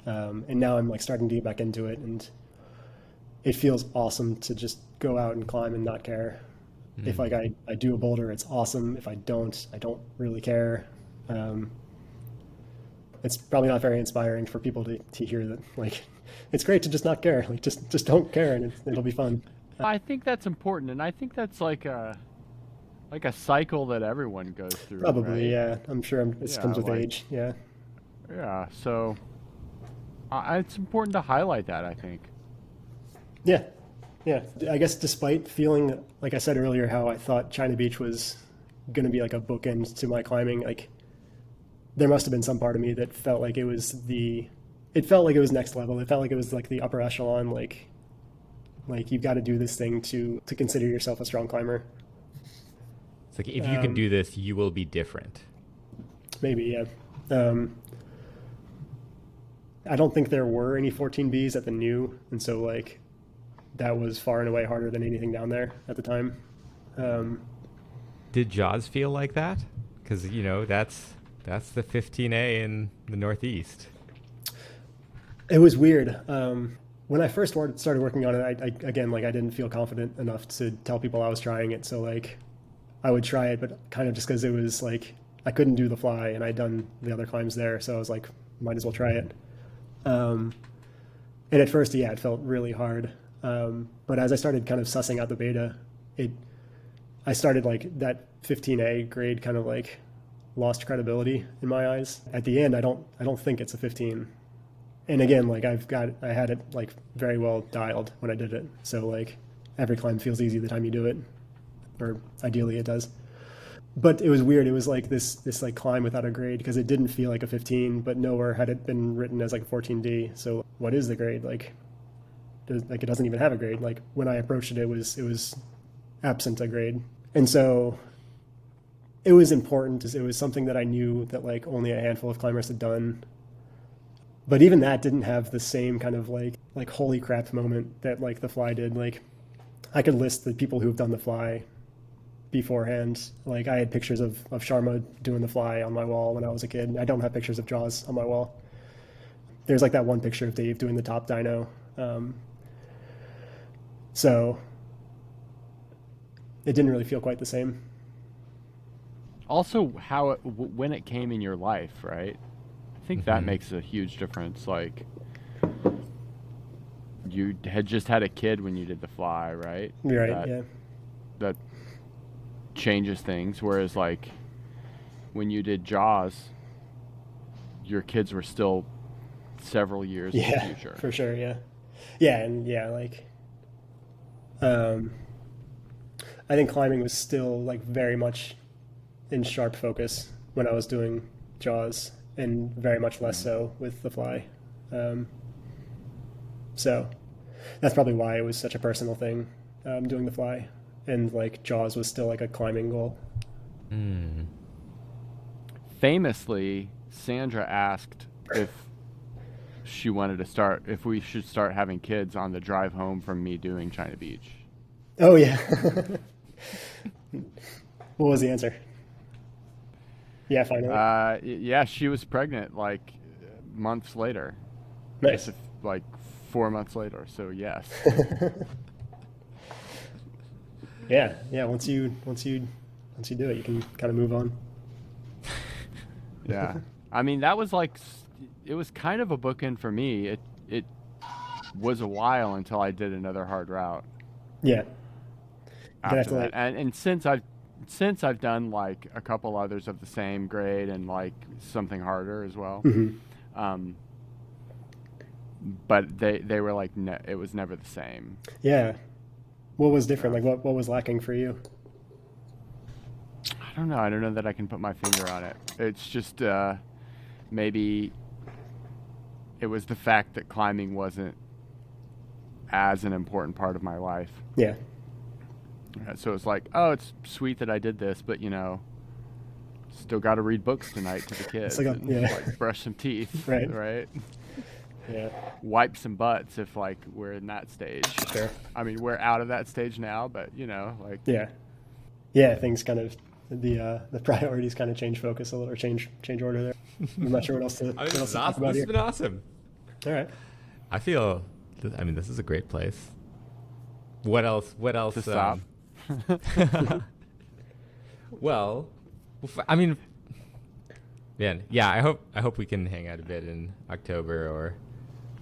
and now I'm like starting to get back into it, and it feels awesome to just go out and climb and not care. If like I do a boulder, it's awesome. If I don't really care. It's probably not very inspiring for people to hear that. Like, it's great to just not care. Like, just don't care, and it'll be fun.
I think that's important, and I think that's like like a cycle that everyone goes through.
Probably,
right?
yeah. I'm sure this comes with age. Yeah.
Yeah. So it's important to highlight that, I think.
Yeah. Yeah. I guess despite feeling, like I said earlier, how I thought China Beach was going to be like a bookend to my climbing, like there must have been some part of me that felt like it felt like it was next level. It felt like it was like the upper echelon, like you've got to do this thing to consider yourself a strong climber.
It's like, if you can do this, you will be different.
Maybe, yeah. I don't think there were any 14Bs at the new, and so like that was far and away harder than anything down there at the time.
Did Jaws feel like that? Because, you know, that's the 15A in the Northeast.
It was weird. When I first started working on it, I again, like I didn't feel confident enough to tell people I was trying it. So like I would try it, but kind of just because it was like I couldn't do the fly and I'd done the other climbs there. So I was like, might as well try it. And at first, yeah, it felt really hard. But as I started kind of sussing out the beta, I started like that 15A grade kind of like lost credibility in my eyes. At the end, I don't think it's a 15. And again, like I had it like very well dialed when I did it. So like every climb feels easy the time you do it, or ideally it does. But it was weird. It was like this like climb without a grade because it didn't feel like a 15, but nowhere had it been written as like a 14D. So what is the grade? Like it doesn't even have a grade. Like when I approached it, it was absent a grade. And so it was important. It was something that I knew that like only a handful of climbers had done. But even that didn't have the same kind of like holy crap moment that like the fly did. Like I could list the people who've done the fly beforehand. Like I had pictures of Sharma doing the fly on my wall when I was a kid. I don't have pictures of Jaws on my wall. There's like that one picture of Dave doing the top dyno. So it didn't really feel quite the same.
Also, when it came in your life, right? I think that makes a huge difference. Like, you had just had a kid when you did the fly, right?
Right, yeah.
That changes things. Whereas, like, when you did Jaws, your kids were still several years in the future.
For sure, yeah. Yeah, and yeah, like, I think climbing was still, like, very much in sharp focus when I was doing Jaws, and very much less so with the fly. So that's probably why it was such a personal thing, doing the fly, and like Jaws was still like a climbing goal.
Famously, Sandra asked if we should start having kids on the drive home from me doing China Beach.
Oh yeah. What was the answer? Yeah, finally.
Yeah, she was pregnant like months later.
Nice.
Like 4 months later. So yes.
Yeah. Once you do it, you can kind of move on.
Yeah. I mean, that was like, it was kind of a bookend for me. It was a while until I did another hard route.
Yeah.
After that, and since I've done like a couple others of the same grade and like something harder as well.
Mm-hmm.
But they were like, no, it was never the same.
Yeah. What was different? Like what was lacking for you?
I don't know that I can put my finger on it. It's just maybe it was the fact that climbing wasn't as an important part of my life.
Yeah.
So it's like, oh, it's sweet that I did this, but you know, still got to read books tonight to the kids.
Like
like brush some teeth, right?
Yeah.
Wipe some butts if like we're in that stage.
Sure.
I mean, we're out of that stage now, but you know, like
yeah, things kind of the priorities kind of change focus a little, or change order there. I'm not sure what else to.
This is awesome. This has been awesome.
All right.
I feel. I mean, this is a great place. What else?
To stop.
Well, I mean, man, yeah. I hope we can hang out a bit in October, or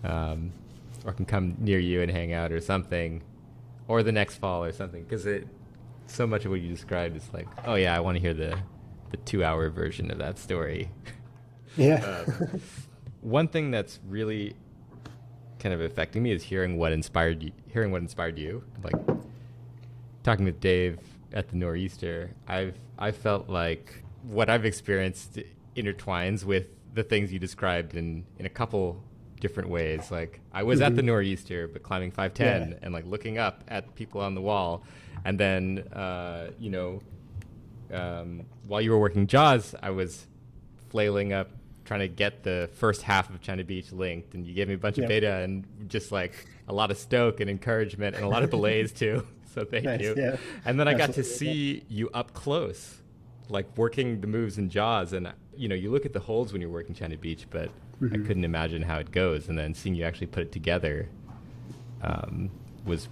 can come near you and hang out or something, or the next fall or something. Because so much of what you described is like, oh yeah, I want to hear the 2-hour version of that story.
Yeah.
One thing that's really kind of affecting me is hearing what inspired you. Like talking with Dave at the Nor'easter, I felt like what I've experienced intertwines with the things you described in a couple different ways. Like I was at the Nor'easter, but climbing 510 and like looking up at people on the wall, and then while you were working Jaws, I was flailing up trying to get the first half of China Beach linked, and you gave me a bunch of beta and just like a lot of stoke and encouragement and a lot of belays too. So thank you. Yeah. And then I got to see you up close, like working the moves in Jaws, and you look at the holds when you're working China Beach, but I couldn't imagine how it goes. And then seeing you actually put it together was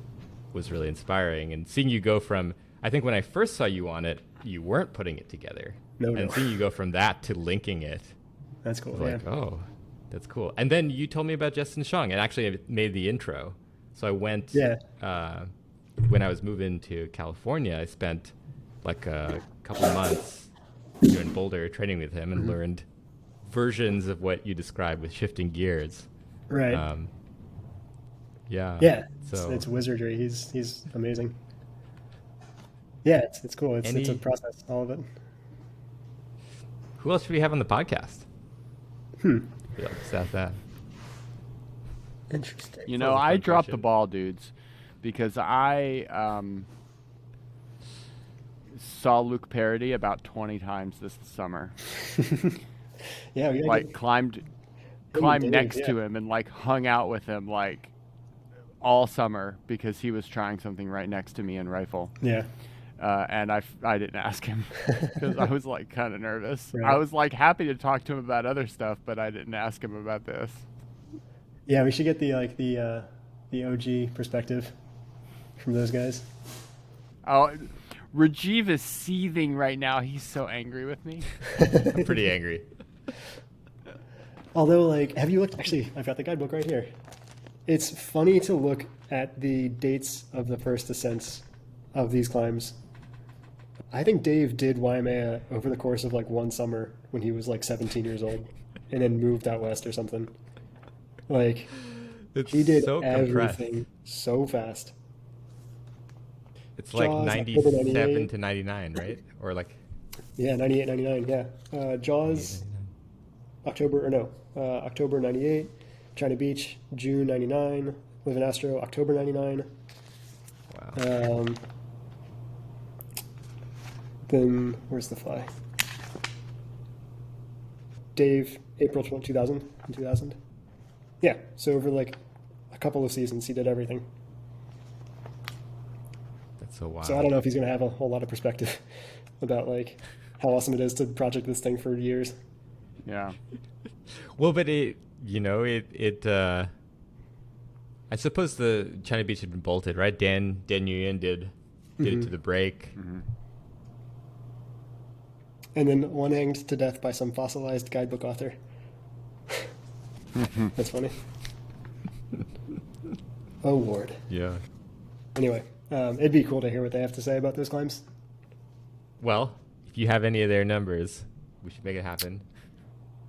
really inspiring. And seeing you go from, I think when I first saw you on it, you weren't putting it together. And seeing you go from that to linking it.
That's cool.
Like, oh, that's cool. And then you told me about Justen Sjong, and actually I made the intro. So I went, when I was moving to California, I spent like a couple of months doing Boulder training with him and learned versions of what you described with shifting gears.
Right.
Yeah.
So it's wizardry. He's amazing. Yeah, it's cool. It's a process, all of it.
Who else should we have on the podcast? Yeah, just ask that.
Interesting.
I dropped the ball, dudes, because I saw Luke Parody about 20 times this summer.
Yeah, we
like climbed next to him and like hung out with him like all summer because he was trying something right next to me in rifle.
Yeah.
And I didn't ask him because I was like kind of nervous.
Right.
I was like happy to talk to him about other stuff, but I didn't ask him about this.
Yeah, we should get the OG perspective from those guys.
Oh, Rajiv is seething right now. He's so angry with me.
I'm pretty angry.
Although, like, have you looked? Actually, I've got the guidebook right here. It's funny to look at the dates of the first ascents of these climbs. I think Dave did Waimea over the course of like one summer when he was like 17 years old, and then moved out west or something. Like, he did
so
everything so fast.
It's like
Jaws,
97 to 99, right? Or like...
Yeah, 98, 99, yeah. Jaws, October 98. China Beach, June 99. Livin Astro, October 99.
Wow.
Then, where's the fly? Dave, April 2000. Yeah, so over like a couple of seasons, he did everything.
That's so wild.
So I don't know if he's going to have a whole lot of perspective about like how awesome it is to project this thing for years.
Yeah.
Well, but I suppose the China Beach had been bolted, right? Dan Nguyen did it to the break.
Mm-hmm.
And then one hanged to death by some fossilized guidebook author. That's funny. Award.
Yeah.
Anyway, it'd be cool to hear what they have to say about those climbs.
Well, if you have any of their numbers, we should make it happen.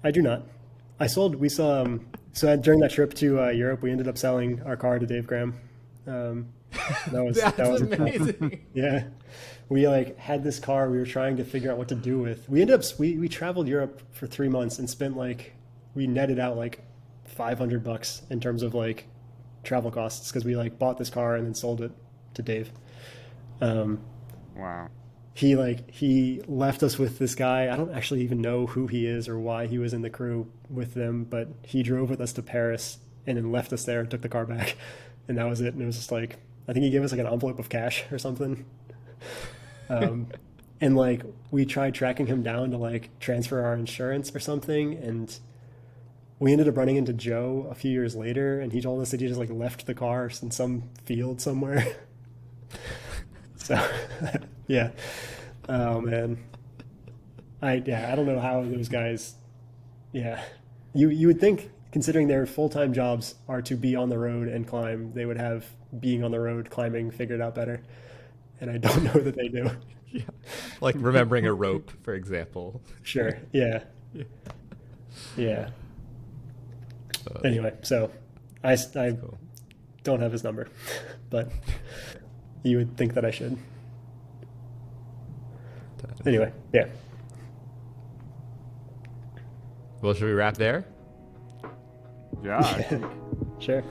I do not. So during that trip to Europe, we ended up selling our car to Dave Graham.
That was amazing.
Yeah. We like had this car we were trying to figure out what to do with. We ended up, we traveled Europe for 3 months and spent we netted out like $500 in terms of like travel costs because we like bought this car and then sold it to Dave.
Wow.
He left us with this guy. I don't actually even know who he is or why he was in the crew with them, but he drove with us to Paris and then left us there and took the car back. And that was it. And it was just like, I think he gave us like an envelope of cash or something. And like we tried tracking him down to like transfer our insurance or something. And we ended up running into Joe a few years later, and he told us that he just like left the car in some field somewhere. So, yeah. Oh man. I don't know how those guys. Yeah, you would think, considering their full-time jobs are to be on the road and climb, they would have being on the road climbing figured out better.
Yeah.
and I don't know that they do.
Yeah. Like remembering a rope, for example.
Sure. Yeah. Yeah. Anyway, so I
Cool.
don't have his number, but you would think that I should. Anyway, yeah.
Well, should we wrap there?
Yeah. I think
Sure.